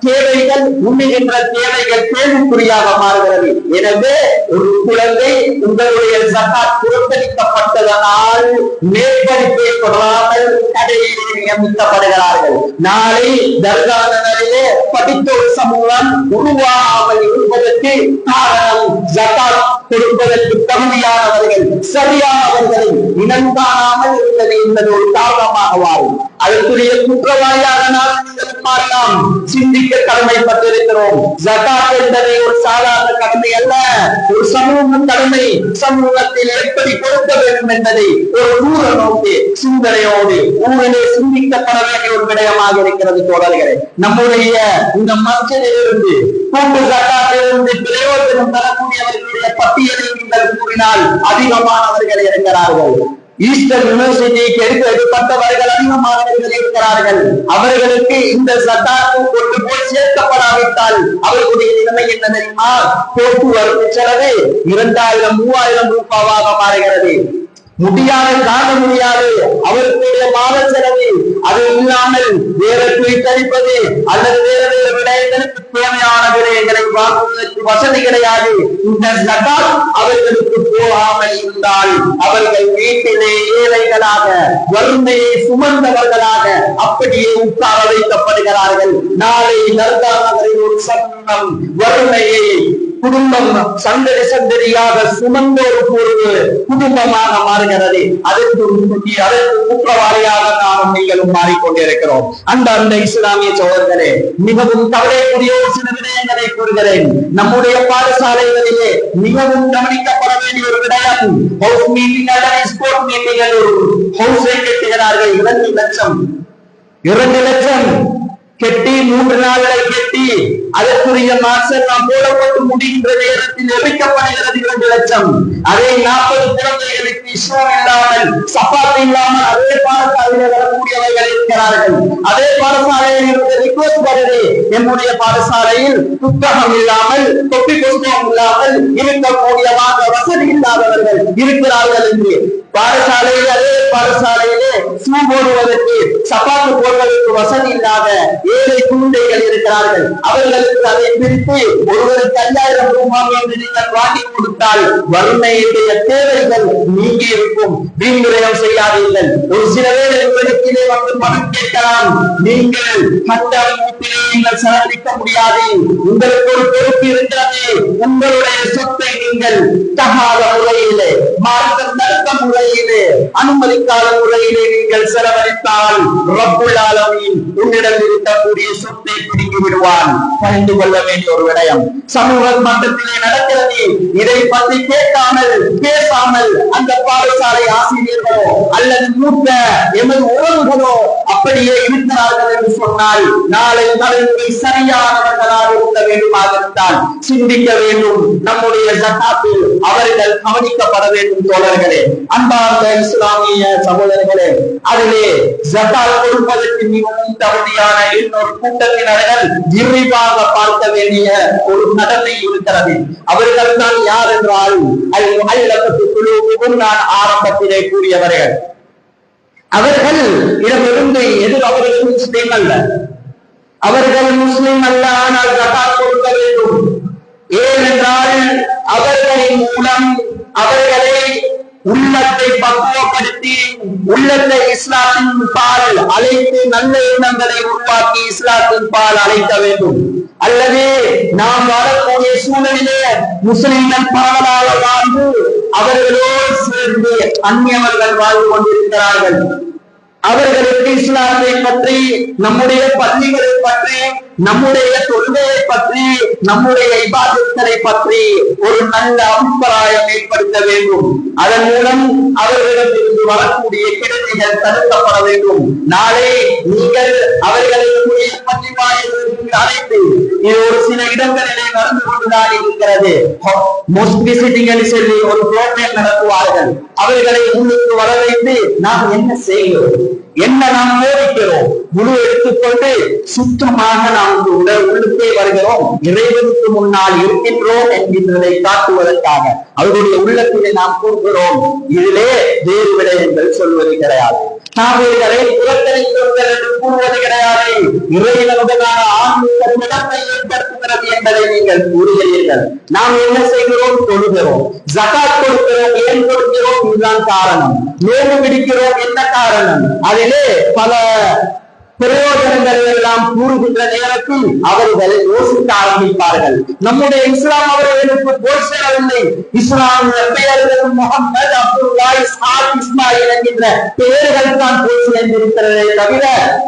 தேவைகள், உண்ணுகின்ற தேவைகள் கேள்விக்குறியாக மாறுகிறது. எனவே ஒரு குழந்தை உங்களுடைய ஜகாத் புறக்கணிக்கப்பட்டதனால் மேற்படிப்பை தொடராமல் கடையில் நியமிக்கப்படுகிறார்கள். நாளை தர்காவிலே படித்த ஒரு சமூகம் உருவாகாமல் இருப்பதற்கு காரணம் ஜகாத் கொடுப்பதற்கு தகுதியானவர்கள், சரியானவர்களை இனம் காணாமல் இருந்தது என்பது ஒரு காரணமாக வாழும். அதற்குரிய குற்றவாளியாக நாம் மாறலாம். சிந்திக்க கடமைப்பட்டிருக்கிறோம். ஜகாத் என்பதை ஒரு சாதாரண கடமை அல்ல, ஒரு சமூக கடமை. சமூகத்தில் எப்படி கொடுக்க வேண்டும் என்பதை ஒரு தூர நோக்கி சிந்தனையோடு ஊரிலே சிந்திக்கப்பட வேண்டிய ஒரு விடயமாக இருக்கிறது தோழர்களே. நம்முடைய இந்த மஸ்ஜிதிலிருந்து கூட்டு ஜகாத்திலிருந்து பிரயோஜனம் தரக்கூடியவர்களுடைய பட்டியலை நீங்கள் கூறினால் அதிகமானவர்கள் இருக்கிறார்கள். ஈஸ்டர் யூனிவர்சிட்டிக்கு எடுக்கப்பட்டவர்கள் அதிகமானவர்கள் இருக்கிறார்கள். அவர்களுக்கு இந்த ஜகாத் கொண்டு போய் சேர்க்கப்படாவிட்டால் அவர்களுடைய நிலைமை என்ன தெரியுமா? போக்குவரத்து செலவு 2000, 3000 ரூபாவாக மாறுகிறது. முடியாது, காண முடியாது. அவர்களுடைய மாத செலவு அது இல்லாமல் வேற துணித்தளிப்பது அல்லது வேற வேறு விடயங்களுக்கு தேவையான விடயங்களை வாங்குவதற்கு வசதி கிடையாது. இந்த ஜகாத் அவர்களுக்கு போகாமல் இருந்தால் அவர்கள் வீட்டிலே ஏழைகளாக வறுமையை சுமந்தவர்களாக அப்படியே உட்கார வைக்கப்படுகிறார்கள். நாளை தர்கா நகரில் ஒரு சம்பவம் வறுமையை குடும்பம் சந்ததி சந்ததியாக சுமந்த ஒரு குடும்பமாக மாறுகிறது. அதற்கு குற்றவாளியாக நாமும் நீங்களும் மாறிக்கொண்டிருக்கிறோம். அந்த இஸ்லாமிய சோழர்களே, மிகவும் கவலைக்குரிய ஒரு சில விடயங்களை கூறுகிறேன். நம்முடைய பாடசாலைகளிலே மிகவும் கவனிக்கப்பட வேண்டிய ஒரு விடயம், ஹவுஸ் மீட்டிங் ஸ்போர்ட் மீட்டிங்கள் ஒரு ஹவுஸை கட்டுகிறார்கள். 2 லட்சம் கெட்டி 3 நாள்களை கெட்டி அதற்குரிய மாசம் நாம் போடப்பட்டு முடிகின்ற நேரத்தில் எரிக்கப்படுகிறது 2 லட்சம். அதே 40 குழந்தைகளுக்கு இஸ்லாம் இல்லாமல் சப்பாத்து இல்லாமல் அதே பாடசாலையில் வரக்கூடியவர்கள் இருக்கிறார்கள். அதே பாடசாலையில் ரிக்வெஸ்ட் வருது, என்னுடைய பாடசாலையில் புத்தகம் இல்லாமல் தொப்பி புத்தகம் இல்லாமல் இருக்கக்கூடிய வசதி இல்லாதவர்கள் இருக்கிறார்கள் என்று. பாடசாலையில் அதே பாடசாலையிலே ஷூ போடுவதற்கு சப்பாத்து போடுவதற்கு வசதி இல்லாத ஏழை குழந்தைகள் இருக்கிறார்கள். அவர்களுக்கு அதை பிரித்து ஒருவருக்கு 5000 ரூபாய் என்று நீங்கள் வாங்கி கொடுத்தால் வறுமையுடைய தேவைகள் நீங்கி இருக்கும். வீண்விரயம் செய்யாதீர்கள். ஒரு சில பேர் உங்களிடத்திலே வந்து பணம் கேட்கலாம். நீங்கள் கண்ட வீட்டிலே நீங்கள் செலவழிக்க முடியாது. உங்களுக்கு ஒரு பொறுப்பு இருக்கிறது. உங்களுடைய சொத்தை நீங்கள் தகாத முறையிலே மார்க்கம் தடுத்த முறையிலே அனுமதிக்காத முறையிலே நீங்கள் செலவழித்தால் ரப்புல் ஆலமீன் உன்னிடம் இருக்கக்கூடிய சொத்தை பிடிங்கி விடுவான். அறிந்து கொள்ள வேண்டிய ஒரு விடயம் சமூக மட்டத்திலே நடக்கிறது. இதை பற்றி கேட்காமல் பேசாமல் அந்த பாடசாலை ஆசிரியர்களோ அல்லது மூத்த எமது உறவுகளோ அப்படியே இருக்கிறார்கள் என்று சொன்னால் நாளை தலைமுறை சரியானவர்களாக இருக்க வேண்டுமாக இருந்தால் சிந்திக்க வேண்டும். நம்முடைய ஜகாத்தில் அவர்கள் கவனிக்கப்பட வேண்டும். தோழர்களே, அன்பார்ந்த இஸ்லாமிய சகோதரர்களே, அதிலே ஜகாத் கொடுப்பதற்கு மிகவும் தகுதியான இன்னொரு கூட்டத்தினர்கள் விரிவாக பார்க்க வேண்டிய ஒரு கடமை இருக்கிறது. அவர்கள் தான் யார் என்றால் நான் ஆரம்பத்திலே கூறியவர்கள். அவர்கள் இடமிருந்து அவர்கள் முஸ்லீம் அல்ல, அவர்கள் முஸ்லீம் அல்ல, ஆனால் ஜகாத் கொடுக்க வேண்டும். ஏனென்றால் அவர்களின் மூலம் அவர்களை உள்ளத்தை பக்குவப்படுத்தி உள்ளத்தை இஸ்லாத்தின் பால் அழைத்து நல்ல எண்ணங்களை உருவாக்கி இஸ்லாத்தின் பால் அழைக்க வேண்டும். அல்லது நாம் வாழக்கூடிய சூழலிலே முஸ்லிம்கள் பரவலாக வாழ்ந்து அவர்களோடு சேர்ந்து அந்நியவர்கள் வாழ்ந்து கொண்டிருக்கிறார்கள். அவர்களுக்கு இஸ்லாத்தை பற்றி, நம்முடைய பள்ளிகளை பற்றி, நம்முடைய தொழுகையை பற்றி, நம்முடைய இபாதத்களை பற்றி ஒரு நல்ல அபிப்பிராயம் ஏற்படுத்த வேண்டும். அதன் மூலம் அவர்களிடமிருந்து வரக்கூடிய கெடுதிகள் தடுக்கப்பட வேண்டும். நாளை நீங்கள் அவர்களுடைய பள்ளிவாயல்களுக்கு அழைத்து, இது ஒரு சில இடங்களிலே நடந்து கொண்டுதான் இருக்கிறது, சொல்லி ஒரு புரோகிராம் நடத்துவார்கள். அவர்களை உள்ளுக்கு வர வைத்து நாம் என்ன செய்கிறோம், என்ன நாம் போதிக்கிறோம், முழு எடுத்துக்கொண்டு சுத்தமாக நாம் உள்ளுக்கே வருகிறோம், இறைவனுக்கு முன்னால் இருக்கின்றோம் என்கின்றதை காட்டுவதற்காக அவர்களுடைய உள்ளத்திலே நாம் கூறுகிறோம். இதிலே வேறு விடயங்கள் சொல்வது கிடையாது. நாவல்களை புறக்கணித்தவர்கள் என்று கூறுவது கிடையாது. இறைவனுடனான ஆன்மீக தொடர்பை ஏற்படுத்துகிறது என்பதை நீங்கள் கூறுகிறீர்கள். நாம் என்ன செய்கிறோம்? தொழுகிறோம், ஜகாத் கொடுக்கிறோம். ஏன் கொடுக்கிறோம்? இதுதான் காரணம். நோன்பு பிடிக்கிறோம், என்ன காரணம்? அதிலே பல பிரயோஜனங்கள் எல்லாம் கூறுகின்ற நேரத்தில் அவர்கள் யோசிக்க ஆரம்பிப்பார்கள். நம்முடைய இஸ்லாம் அவர்களுக்கு போய் சேரவில்லை. இஸ்லாம் பெயர்கள் முகமது, அப்துல்லா, இஸ்ஹாக், இஸ்மாயில் என்கின்ற பெயர்கள் தான் போய் சேர்ந்திருக்கிறதே தவிர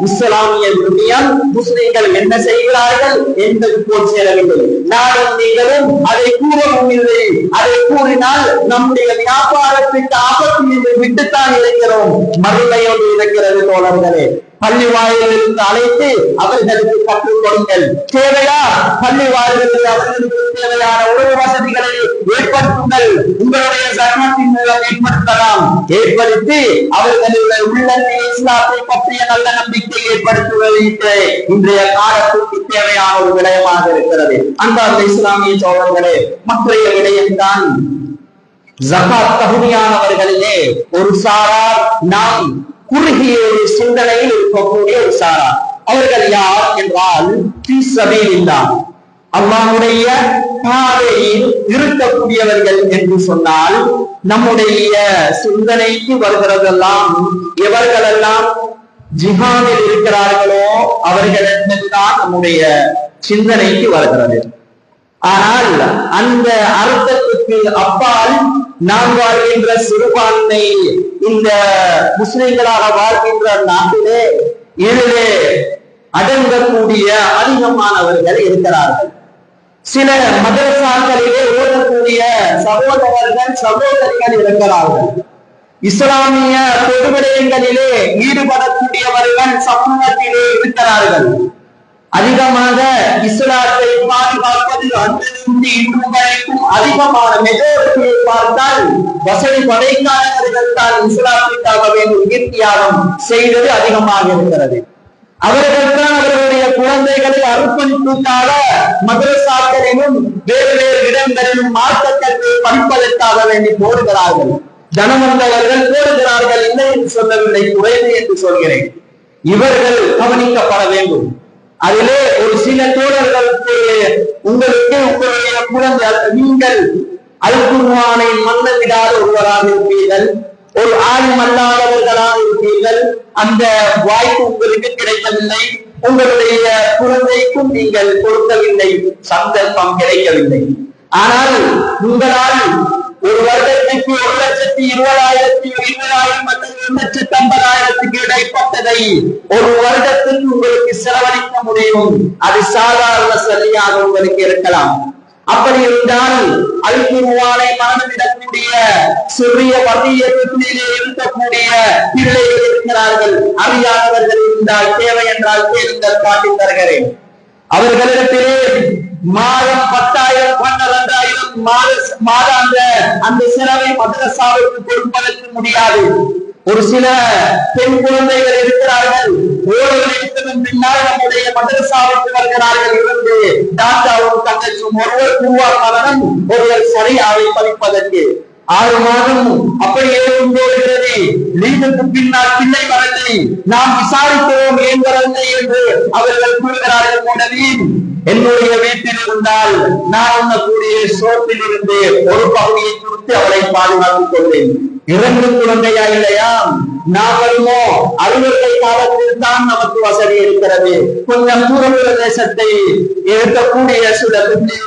இஸ்லாமிய விடயம் முஸ்லிம்கள் என்ன செய்கிறார்கள் என்பது போய் சேரவில்லை. நானும் நீங்களும் அதை கூறவும் இல்லை. அதை கூறினால் நம்முடைய வியாபாரத்திற்கு ஆபத்து என்று விட்டுத்தான் இருக்கிறோம். மறுமையோடு இருக்கிறது. தோழர்களே, பள்ளி வாயிலிருந்து அழைத்து அவர்களுக்கு கற்றுக் கொடுங்கள். தேவையா? பள்ளி வாயிலிருந்து அவர்களுக்கு தேவையான உணவு வசதிகளை ஏற்படுத்துங்கள். உங்களுடைய சர்மத்தின் மூலம் ஏற்படுத்தலாம். ஏற்படுத்தி அவர்களுடைய உள்ளத்தில் இஸ்லாத்தை பற்றிய நல்ல நம்பிக்கை ஏற்படுத்துவதற்கு இன்றைய காலத்திற்கு தேவையான ஒரு விடயமாக இருக்கிறது. அன்பார்ந்த இஸ்லாமிய சோழர்களே, மற்றைய விடயம்தான் ஜகாத் தகுதியானவர்களிலே ஒரு சாரார் நாம் குறுகிய ஒரு சிந்தனையில் இருக்கக்கூடிய ஒரு சாரார். அவர்கள் யார் என்றால் அல்லாஹ்வுடைய பாதையில் இருக்கக்கூடியவர்கள் என்று சொன்னால் நம்முடைய சிந்தனைக்கு வருகிறதெல்லாம் எவர்களெல்லாம் ஜிஹாதில் இருக்கிறார்களோ அவர்கள் தான் நம்முடைய சிந்தனைக்கு வருகிறது. ஆனால் அந்த அர்த்தத்துக்கு அப்பால் நாம் வாழ்கின்ற சிறுபான்மை இந்த முஸ்லிம்களாக வாழ்கின்ற நாட்டிலே இதிலே அடங்கக்கூடிய அதிகமானவர்கள் இருக்கிறார்கள். சில மதரசாக்களிலே ஓடக்கூடிய சகோதரர்கள் சகோதரிகள் இருக்கிறார்கள். இஸ்லாமிய பொது விடயங்களிலே ஈடுபடக்கூடியவர்கள் சமூகத்திலே இருக்கிறார்கள். அதிகமாக இஸ்லாத்தை பாதுகாப்பது அன்றிலிருந்து இன்று வரைக்கும் அதிகமான மெஜாரிட்டியை பார்த்தால் வசதி படைக்காரர்கள் தான் இஸ்லாத்திற்காக வேண்டும் உயிர் தியாகம் செய்வது அதிகமாக இருக்கிறது. அவர்கள் தான் அவர்களுடைய குழந்தைகளை அர்ப்பணிப்புக்காக மதரசாக்களிலும் வேறு வேறு இடங்களிலும் மார்க்க கல்வியை படிப்பதற்காக வேண்டி போடுகிறார்கள். தனவந்தவர்கள் போடுகிறார்கள், இல்லை என்று சொல்லவில்லை, குறைவு என்று சொல்கிறேன். இவர்கள் கவனிக்கப்பட வேண்டும். அதிலே ஒரு சில தோழர்களுக்கு உங்களுக்கு உங்களுடைய குழந்தை நீங்கள் அல்குர்ஆனை மன்ன விடாத ஒருவராக இருப்பீர்கள், ஒரு ஆளும் அல்லாதவர்களாக இருப்பீர்கள். அந்த வாய்ப்பு உங்களுக்கு கிடைக்கவில்லை, உங்களுடைய குழந்தைக்கும் நீங்கள் கொடுக்கவில்லை, சந்தர்ப்பம் கிடைக்கவில்லை. ஆனால் உங்களால் ஒரு வருடத்திற்கு 1,20,000 மற்றும் 1,50,000 இடைப்பட்டதை ஒரு வருடத்துக்கு உங்களுக்கு செலவழிக்க முடியும். அது சாதாரண சரியாக உங்களுக்கு இருக்கலாம். அப்படி இருந்தால் அல்குர்ஆனை மனதிடக்கூடிய சிறிய வதியத்திலே இருக்கக்கூடிய பிள்ளைகள் இருக்கிறார்கள். அறியாதவர்கள் இருந்தால் தேவை என்றால் கேளுங்கள், காட்டி தருகிறேன். அவர்களிடத்திலே மாதம் 10,000 12,000 மாதாந்த அந்த செலவை மதரசாவுக்கு கொடுப்பதற்கு முடியாது. ஒரு சில பெண் குழந்தைகள் இருக்கிறார்கள், ஓடுகளின் பின்னால் நம்முடைய மதரசாவுக்கு வருகிறார்கள். இருந்து டாக்டரும் தங்கச்சும் ஒருவர் உருவாக்காளரும் ஒருவர் சரியாவை படிப்பதற்கு 6 மாதம் அப்படியே போடுகிறது. லீவுக்கு பின்னால் பிள்ளை வரலை, நாம் விசாரிக்கிறோம் ஏன் வரவில்லை என்று அவர்கள் கூறுகிறார்கள். என்னுடைய வீட்டில் இருந்தால் நான் உண்ணக்கூடிய சோப்பில் இருந்து ஒரு பகுதியை கொடுத்து அவளை பாதுகாத்துக் கொண்டேன். 2 குழந்தையா இல்லையா? நாங்களுமோ 60 காலத்தில் தான் நமக்கு வசதி இருக்கிறது. கொஞ்சம் தூர பிரதேசத்தை இருக்கக்கூடிய சில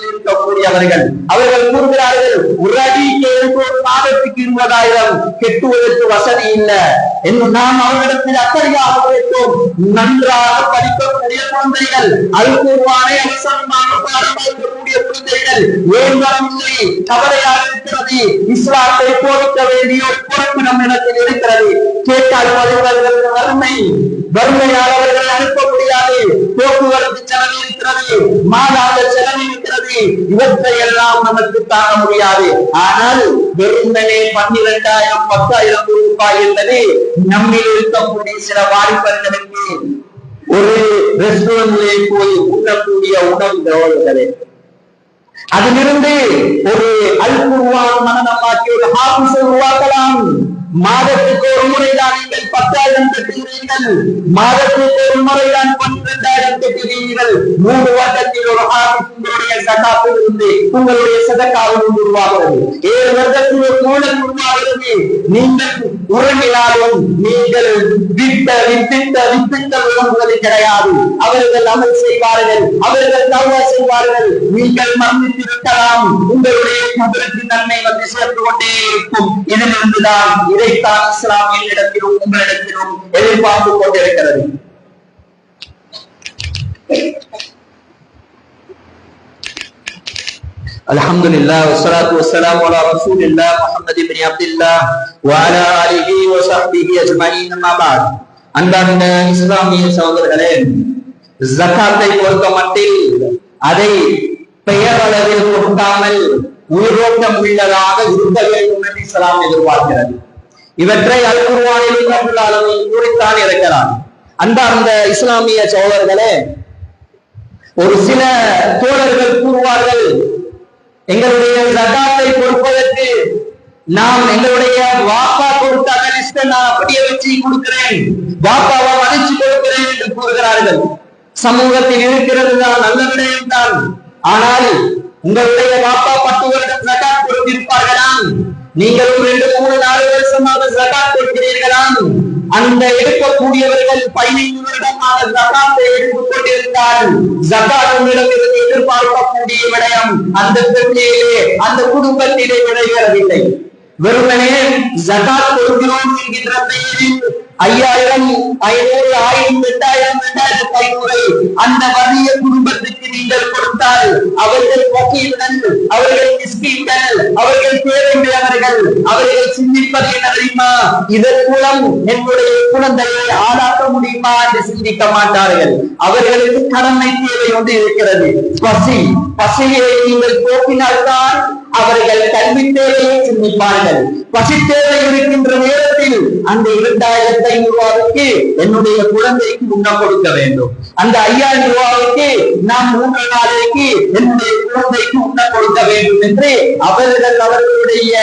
இருக்கக்கூடியவர்கள் அவர்கள் கூறுகிறார்கள், ஒரு அடிக்கு ஒரு மாதத்துக்கு 20,000 கெட்டுவதற்கு வசதி இல்லை என்று நாம் அவர்களிடத்தில் அக்கறையாக வைத்தோம். நன்றாக படிக்கக்கூடிய குழந்தைகள், அல்குர்ஆனை அவசரமாக பாடக்கூடிய குழந்தைகள் ஏன் வரவில்லை? கவலையாக இருக்கிறது. இஸ்லாத்தை போதிக்க வேண்டிய ஒரு பொறுப்பு நம்மிடத்தில் இருக்கிறது. கேட்டால் வருவதற்கு வறுமையால் அவர்கள் அனுப்ப முடியாது. போக்குவரத்து செலவு இருக்கிறது, மாதாந்த செலவு இருக்கிறது. இவற்றை எல்லாம் நமக்கு தாங்க முடியாது. ஆனால் வெறுமனே 12,000 10,000 ரூபாய் என்பது நம்மில் இருக்கக்கூடிய சில வாலிபர்களுக்கு ஒரு ரெஸ்டாரண்ட்லே போய் உண்ணக்கூடிய உணவுகளே. அதிலிருந்து ஒரு அல்குர்ஆன் மனநமாக்கி ஒரு ஹாஃபிஸை உருவாக்கலாம். மாதத்துக்கு ஒரு முறைதான் நீங்கள் 10,000 கட்டுகிறீர்கள், மாதத்துக்கு ஒரு முறைதான் 12,000 கட்டுகிறீர்கள். 3 வருடத்தில் ஒரு ஹாஃபிஸுடைய சகாத்தில் இருந்து உங்களுடைய சதக்காவில் உருவாகிறது. 7 வருடத்தில் ஒரு மூலம் உருவாகிறது. நீங்கள் உறங்கினாலும் நீங்கள் வித்திட்ட உணவுவது கிடையாது. அவர்கள் அமல் செய்வார்கள், அவர்கள் தௌபா செய்வார்கள். நீங்கள் மரணித்திருக்கலாம், உங்களுடைய கபருக்கு நன்மை வந்து சேர்ந்து கொண்டே இருக்கும். இதிலிருந்துதான் இதைத்தான் இஸ்லாமிய இடத்திலும் உங்களிடத்திலும் எதிர்பார்த்து கொண்டிருக்கிறது. அல்ஹம்துலில்லாஹ் வஸ்ஸலாத்து வஸ்ஸலாமு அலா ரசூலில்லாஹ் முஹம்மது இப்னு அப்துல்லாஹ் வ அலா ஆலிஹி வ ஸஹ்பிஹி அஜ்மஈன். அம்மா பஅத். அன்பார்ந்த இஸ்லாமிய சகோதரர்களே, ஜகாத்தை பொறுத்தமட்டில் அதை பெயரளவில் கொடுக்காமல் உயிரோட்டம் உள்ளதாக இருக்க வேண்டும் என்று இஸ்லாம் எதிர்பார்க்கிறது. இவற்றை அல்குர்ஆனில் ரப்பல் ஆலமீன் கூறித்தான் இருக்கிறார். அன்பார்ந்த இஸ்லாமிய சகோதரர்களே, ஒரு சில தோழர்கள் கூறுவார்கள், எங்களுடைய ஜகாத்தை கொடுப்பதற்கு நாம் எங்களுடைய வாப்பா கொடுத்த அந்த லிஸ்ட நான் அப்படியே வச்சு கொடுக்கிறேன், வாப்பாவை மதிச்சு கொடுக்கிறேன் என்று கூறுகிறார்கள். சமூகத்தில் இருக்கிறது தான், நல்ல விடயம் தான். ஆனால் உங்களுடைய பாப்பா 10 வருடம் ஜகாத் கொடுத்திருப்பார்களாம், நீங்களும் 2, 3, 4 வருஷமாக ஜகாத் கொடுக்கிறீர்களாம். அந்த எடுக்கக்கூடியவர்கள் 15 வருடமாக ஜகாத்தை எடுத்துக் கொண்டிருந்தால் ஜகாத் உங்களிடமிருந்து எதிர்பார்க்கக்கூடிய விடயம் அந்த பெண்ணிலே அந்த குடும்பத்திலே விளைகிறதில்லை. வெறுமனே ஜகாத் கொடுக்கிறோம் என்கின்ற பெயரில் 5000, 500, 1000, 2000, 2500 அந்த வறிய குடும்பத்துக்கு நீங்கள் கொடுத்தால் அவர்கள் வக்கீல்கள், அவர்கள் மிஸ்கீன்கள், அவர்கள் தேவையுடையவர்கள், அவர்கள் சிந்திப்பது என்ன தெரியுமா? இதன் மூலம் என்னுடைய குழந்தையை ஆளாக்க முடியுமா என்று சிந்திக்க மாட்டார்கள். அவர்களுக்கு கடமை தேவை ஒன்று இருக்கிறது, பசி. பசியை நீங்கள் போக்கினால்தான் அவர்கள் கல்வி தேவையை சிந்திப்பார்கள். பசி தேவை இருக்கின்ற நேரத்தில் அந்த 2500 ரூபாய்க்கு என்னுடைய குழந்தைக்கு உண்ண கொடுக்க வேண்டும், அந்த 5000 ரூபாய்க்கு நான் 3 நாளைக்கு என்னுடைய குழந்தைக்கு உண்ண கொடுக்க வேண்டும் என்று அவர்கள் அவர்களுடைய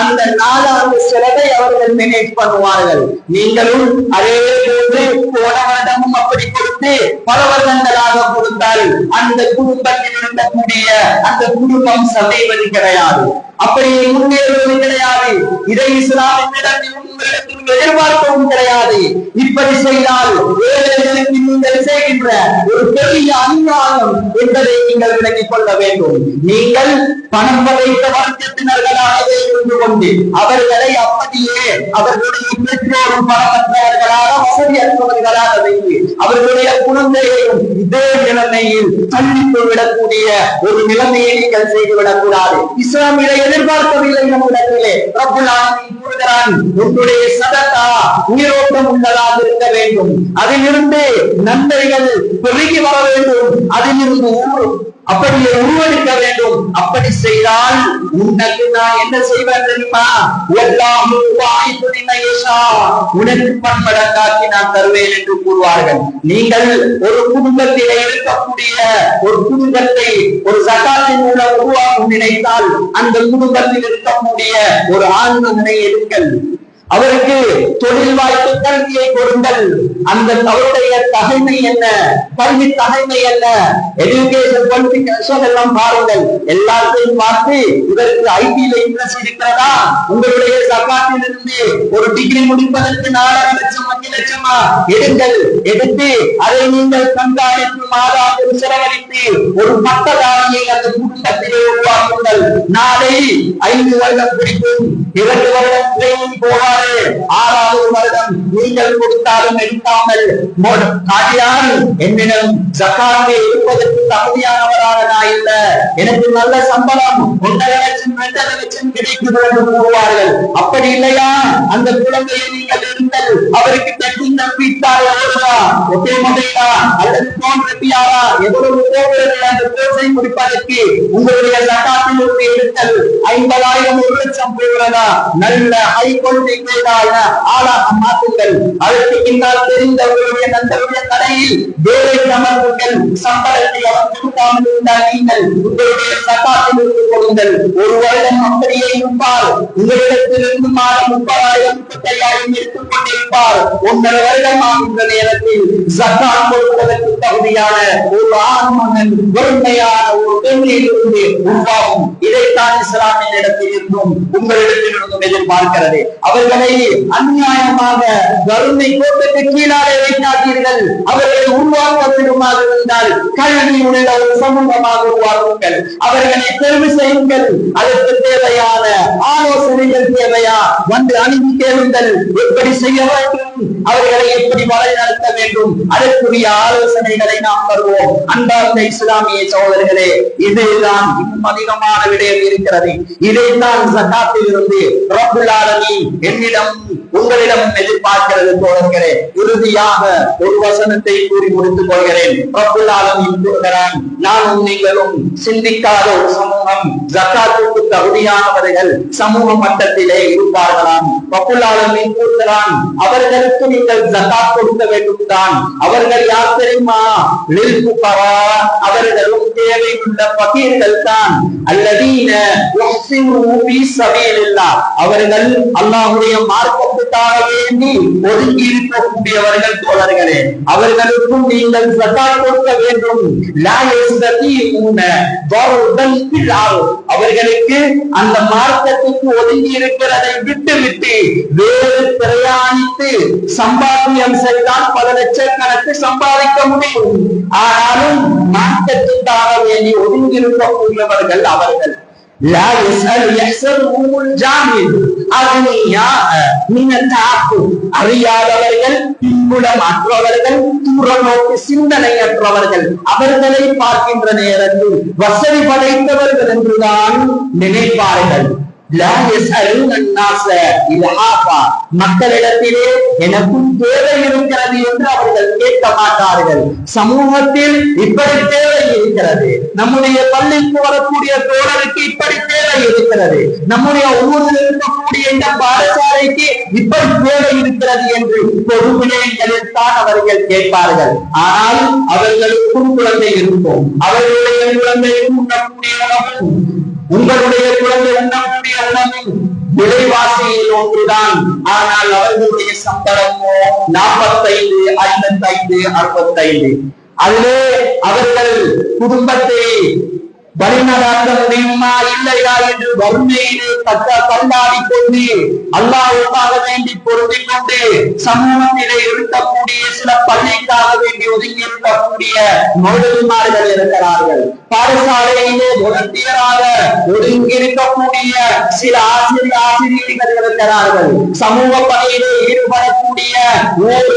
அந்த 4 ஆண்டு செலவை அவர்கள் மேனேஜ் பண்ணுவார்கள். நீங்களும் அதே போன்று போன வருடமும் அப்படி கொடுத்து பல வருடங்களாக கொடுத்தால் அந்த குடும்பத்தில் இருக்கக்கூடிய அந்த குடும்பம் சதைவது கிடையாது, அப்படி முன்னேறுவது கிடையாது. இதை இஸ்லாமின் எதிர்பார்க்கவும் கிடையாது. இப்படி செய்தால் ஏழைகளுக்கு நீங்கள் செய்கின்ற ஒரு பெரிய அநியாயம் என்பதை நீங்கள் விளங்கிக் கொள்ள வேண்டும். நீங்கள் பணம் படைத்த வர்க்கத்தினர்களாகவே இருந்து கொண்டு அவர்களை அப்படியே அவர்களுடைய பெற்றோரும் பணமற்றவர்களாக வசதியற்றவர்களாக வைத்து அவர்களுடைய குழந்தையையும் இதே நிலைமையில் தள்ளித்து விடக்கூடிய ஒரு நிலைமையை நீங்கள் செய்துவிடக் கூடாது. இஸ்லாம் இதை எதிர்பார்க்கவில்லை. நம்மிடத்திலே ரப்புல் ஆலமீன் கூறுகிறான், உன்னுடைய சதகா உயிரோட்டம் உள்ளதாக இருக்க வேண்டும், அதிலிருந்து நன்மைகள் பெருகி வர வேண்டும், அதிலிருந்து அப்படியே உருவெடுக்க வேண்டும். அப்படி செய்தால் உனக்கு நான் என்ன செய்வேன் தெரியுமா? உனக்கு பன்மடங்காக்கி நான் தருவேன் என்று கூறுவார்கள். நீங்கள் ஒரு குடும்பத்திலே இருக்கக்கூடிய ஒரு குடும்பத்தை ஒரு ஜகாத்தின் மூலம் உருவாக்கும் நினைத்தால் அந்த குடும்பத்தில் இருக்கக்கூடிய ஒரு ஆண்மகனை எடுங்கள், அவருக்கு தொழில் வாய்ப்பு கல்வியை கொடுங்கள். அந்த அவருடைய தகைமை என்ன, கல்வி தகைமை என்ன, எஜுகேஷன் குவாலிஃபிகேஷன் எல்லாம் பாருங்கள். எல்லாத்தையும் பார்த்து இதற்கு ஐடியில இன்ட்ரெஸ்ட் இருக்கிறதா, உங்களுடைய ஜகாத்தில் இருந்து ஒரு டிகிரி முடிப்பதற்கு 4 லட்சம் 5 லட்சமா எடுங்கள். எடுத்து அதை நீங்கள் கண்காணித்து மாதாவில் செலவழித்து ஒரு பட்டதாரியை அந்த குடும்பத்திலே உருவாக்குங்கள். நாளை 5 வருடம் பிடிக்கும், 2 வருடம் ட்ரெயினிங் போவார், 6வது வருடம் நீங்கள் கொடுத்தாலும் எடுக்காமல் என்னிடம் ஜகாத்தை எடுப்பதற்கு தகுதியானவராக நான் இல்ல, எனக்கு நல்ல சம்பளம் 1.5 லட்சம் 2.5 லட்சம் கிடைக்குது என்று கூறுவார்கள். அப்படி இல்லையா அந்த குழந்தையை நீங்கள் இருங்கள், அவருக்கு தட்டின் நம்பித்தாரா ஒட்டே முறையா அல்லது போன்றியாரா எவ்வளவு போகிறது அந்த கோர்ஸை முடிப்பதற்கு உங்களுடைய ஜகாத்தில் இருந்து எடுங்கள். 50,000 1 லட்சம் போகிறதா, நல்ல ஹை குவாலிட்டி ஆளாக மாற்றுங்கள். அதற்கு பின்னால் தெரிந்தவர்களுடைய நண்பருடைய கடையில் வேலை அமர்வுகள், சம்பளத்தை அவர் கொடுக்காமல் இருந்தால் நீங்கள் உங்களுடைய ஜகாத்தில் இருந்து கொடுங்கள். 1 வருடம் அப்படியே இருப்பார், உங்களிடத்திலிருந்து மாதம் 30,000 35,000 எடுத்துக் கொண்டிருப்பார். 1.5 வருடம் ஆகின்ற நேரத்தில் ஜகாத் கொடுப்பதற்கு தகுதியான ஒரு ஆண்மகன் வறுமையான ஒரு பெண்ணில் இருந்து உருவாகும். இதைத்தான் இஸ்லாமின் இடத்தில் இருந்தும் உங்களிடத்திலிருந்தும் எதிர்பார்க்கிறது. அவர்களை அநியாயமாக வறுமை கோட்டுக்கு கீழாக வைக்காதீர்கள். அவர்களை உருவாக்க வேண்டுமாக இருந்தால் கல்வி உள்ள ஒரு சமூகமாக உருவாக்குங்கள். அவர்களை தெரிவு செய்யுங்கள். அதற்கு தேவையான ஆலோசனைகள் தேவையா வந்து அணுகி கேளுங்கள். எப்படி செய்ய வேண்டும், அவர்களை எப்படி வழிநடத்த வேண்டும், அதற்குரிய ஆலோசனைகளை நாம் தருவோம். அன்பார்ந்த இஸ்லாமிய சகோதரர்களே, இதுதான் இன்னும் அதிகமான விடயம் இருக்கிறது. இதைத்தான் ஜகாத்தில் இருந்து ரப்புல் ஆலமீன் என்னிடம் உங்களிடம் எதிர்பார்க்கிறது தோழர்களே. இறுதியாக ஒரு வசனத்தை கூறி முடித்துக் கொள்கிறேன். ரப்புல் ஆலமீன் கூறுகிறான், நானும் நீங்களும் சிந்திக்காத ஒரு சமூகம் ஜகாத்துக்கு தகுதியானவர்கள் சமூக மட்டத்திலே இருப்பார்களாம். பப்புல்லாளர்கள் கூறுகிறான், அவர்களுக்கு நீங்கள் ஜகாத் கொடுக்க வேண்டும் தான். அவர்கள் யார் தெரியுமா? லில் ஃபுகரா, அவர்களும் தேவையுள்ள பகீர்கள் தான். அல்லதீன யுஹ்சினூ ஃபீ ஸபீலில்லாஹ், அவர்கள் அல்லாஹ்வுடைய மார்க்கத்துக்காக வேண்டி ஒதுங்கி இருக்கக்கூடியவர்கள் தோழர்களே, அவர்களுக்கும் நீங்கள் ஜகாத் கொடுக்க வேண்டும். லா யஸ்ததீஊன தர்பன் ஃபில் அர்த், அவர்களுக்கு அந்த மார்க்கத்துக்கு ஒதுங்கி இருக்கிறதை விட்டு வேறு பிரயாணித்து சம்பாத்தியம் செய்தால் பல லட்சக்கணக்கு சம்பாதிக்க முடியும். ஆனாலும் மார்க்கத்துக்காக வேண்டி ஒதுங்கி இருக்கக்கூடியவர்கள் அவர்கள். لا يسأل يحسبهم الجاهل أغنياء من التعفف, அறியாதவர்கள், பின்புலமற்றவர்கள், தூரநோக்கு சிந்தனையற்றவர்கள், அவர்களை பார்க்கின்ற நேரத்தில் வசதி படைத்தவர்கள் என்றுதான் நினைப்பார்கள். மக்களிடத்திலே எனக்கும் தேவை இருக்கிறது என்று அவர்கள் கேட்க மாட்டார்கள். சமூகத்தில் இப்படி தேவை இருக்கிறது, நம்முடைய பள்ளிக்கு வரக்கூடிய தோழருக்கு இப்படி தேவை இருக்கிறது, நம்முடைய ஊரில் இருக்கக்கூடிய இந்த பாடசாலைக்கு இப்படி தேவை இருக்கிறது என்று பொது விடயங்களில் தான் அவர்கள் கேட்பார்கள். ஆனால் அவர்களுக்கும் குழந்தை இருக்கும், அவர்களுடைய குழந்தைக்கும் உண்ணக்கூடிய உணவும், உங்களுடைய குழந்தை உண்ணக்கூடிய உணவும் விலைவாசியில் ஒன்றுதான். ஆனால் அவர்களுடைய சம்பளமோ 45, 55, 65. அதிலே அவர்கள் குடும்பத்தை வழிநடாத்த முடியுமா இல்லையா என்று வறுமையிலே தள்ளாடி கொண்டு அல்லாஹ்வுக்காக வேண்டி பொருந்திக் கொண்டு சமூகத்திலே இருக்கக்கூடிய சில பள்ளிக்காக வேண்டி ஒதுங்கி இருக்கக்கூடிய மௌலவிமார்கள் இருக்கிறார்கள். பாடசாலையிலே volunteer-ஆக ஒதுங்கி இருக்கக்கூடிய சில ஆசிரியர்கள் இருக்கிறார்கள். சமூக பணியிலே ஈடுபடக்கூடிய ஒரு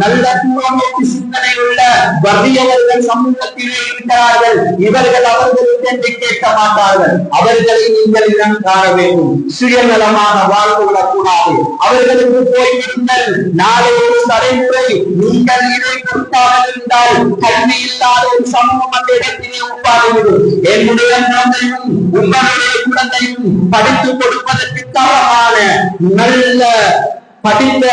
நல்ல தூரநோக்கு சிந்தனை உள்ள வறியவர்கள் சமூகத்திலே இருக்கிறார்கள். இவர்கள் அவர்கள் என்று கேட்க மாட்டார்கள். அவர்களை நீங்கள் இடம் காண வேண்டும். சுயநலமான வாழ்வு விடக்கூடாது. அவர்களுக்கு போய்விடுங்கள். நாளை ஒரு தலைமுறை நீங்கள் இதை கொடுக்காமல் இருந்தால் கல்வி இல்லாத ஒரு சமூகம் அந்த இடத்திலே உருவாகிவிடும். என்னுடைய குழந்தையும் உங்களுடைய குழந்தையும் படித்துக் கொடுப்பதற்கு தரமான நல்ல படித்த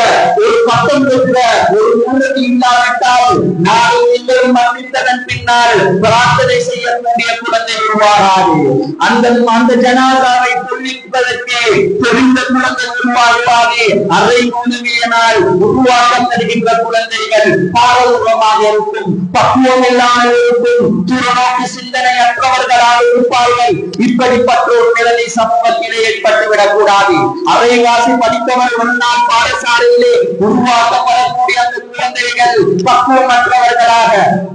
ஒரு பட்டம் பெற்ற ஒரு மூலத்தை இல்லாவிட்டால் நாளை நீங்கள் மன்னித்ததன் பின்னால் பிரார்த்தனை செய்யக்கூடிய குழந்தை உருவாகாது. அந்த ஜனாதாவை தொழிற்பதற்கு தெரிந்த குழந்தை உருவாகாது. அரை மூலவியனால் உருவாக்கம் தருகின்ற குழந்தைகள் பாரதூரமாக இருக்கும், பக்குவம் இல்லாமல் இருக்கும், துறநோக்கு சிந்தனையற்றவர்களாக இருப்பார்கள். இப்படிப்பட்ட ஒரு நிலைமை சமூகத்திலே ஏற்பட்டுவிடக் கூடாது. அரைவாசி படித்தவர் ஒரு நாள் பாடசாலையிலே உருவாக்கப்படக்கூடிய அந்த குழந்தைகள் பக்குவமற்றவர்களாக,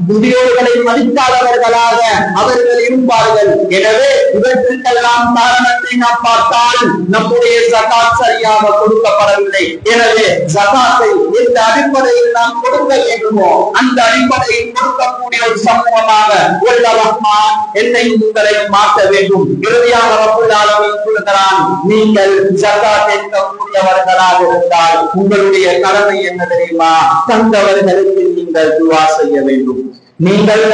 முதியோர்களை மதிக்காதவர்களாக அவர்கள் இருப்பார்கள். எனவே இவற்றுக்கெல்லாம் காரணத்தை நாம் பார்த்தால் நம்முடைய ஜகாத் சரியாக கொடுக்கப்படவில்லை. எனவே ஜகாத்தை எந்த அடிப்படையில் நாம் கொடுக்க வேண்டுமோ அந்த அடிப்படையில் கொடுக்கக்கூடிய ஒரு சமூகமாக உள்ள ரஹ்மான் என்னையும் உங்களையும் மாற்ற வேண்டும். இறுதியாக ரப்புல் ஆலமீன் சொல்கிறான், நீங்கள் ஜகாத் எடுக்கக்கூடியவர்களாக இருந்தால் உங்களுடைய கடமை என்ன தெரியுமா? தந்தவர்களுக்கு நீங்கள் துஆ செய்ய வேண்டும். நீங்கள்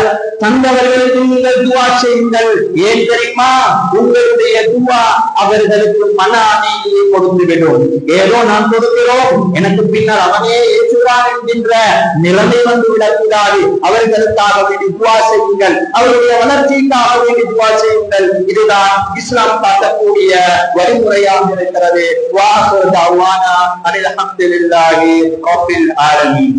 தந்தவர்களுக்கு நீங்கள் துஆ செய்யுங்கள். ஏன் தெரியுமா? உங்களுடைய துஆ அவர்களுக்கு மன அமைதியை கொடுத்துவிடும். ஏதோ நான் கொடுக்கிறோம், எனக்கு பின்னர் அவனே ஏற்றுவான் என்கின்ற நிலைமை வந்து விடக்கூடாது. அவர்களுக்காக வேண்டி துஆ செய்யுங்கள், அவருடைய வளர்ச்சிக்காக வேண்டி துஆ செய்யுங்கள். இதுதான் இஸ்லாம் காட்டக்கூடிய வழிமுறையாக இருக்கிறது. வா அல்ஹம்துலில்லாஹி ரப்பில் ஆலமீன்.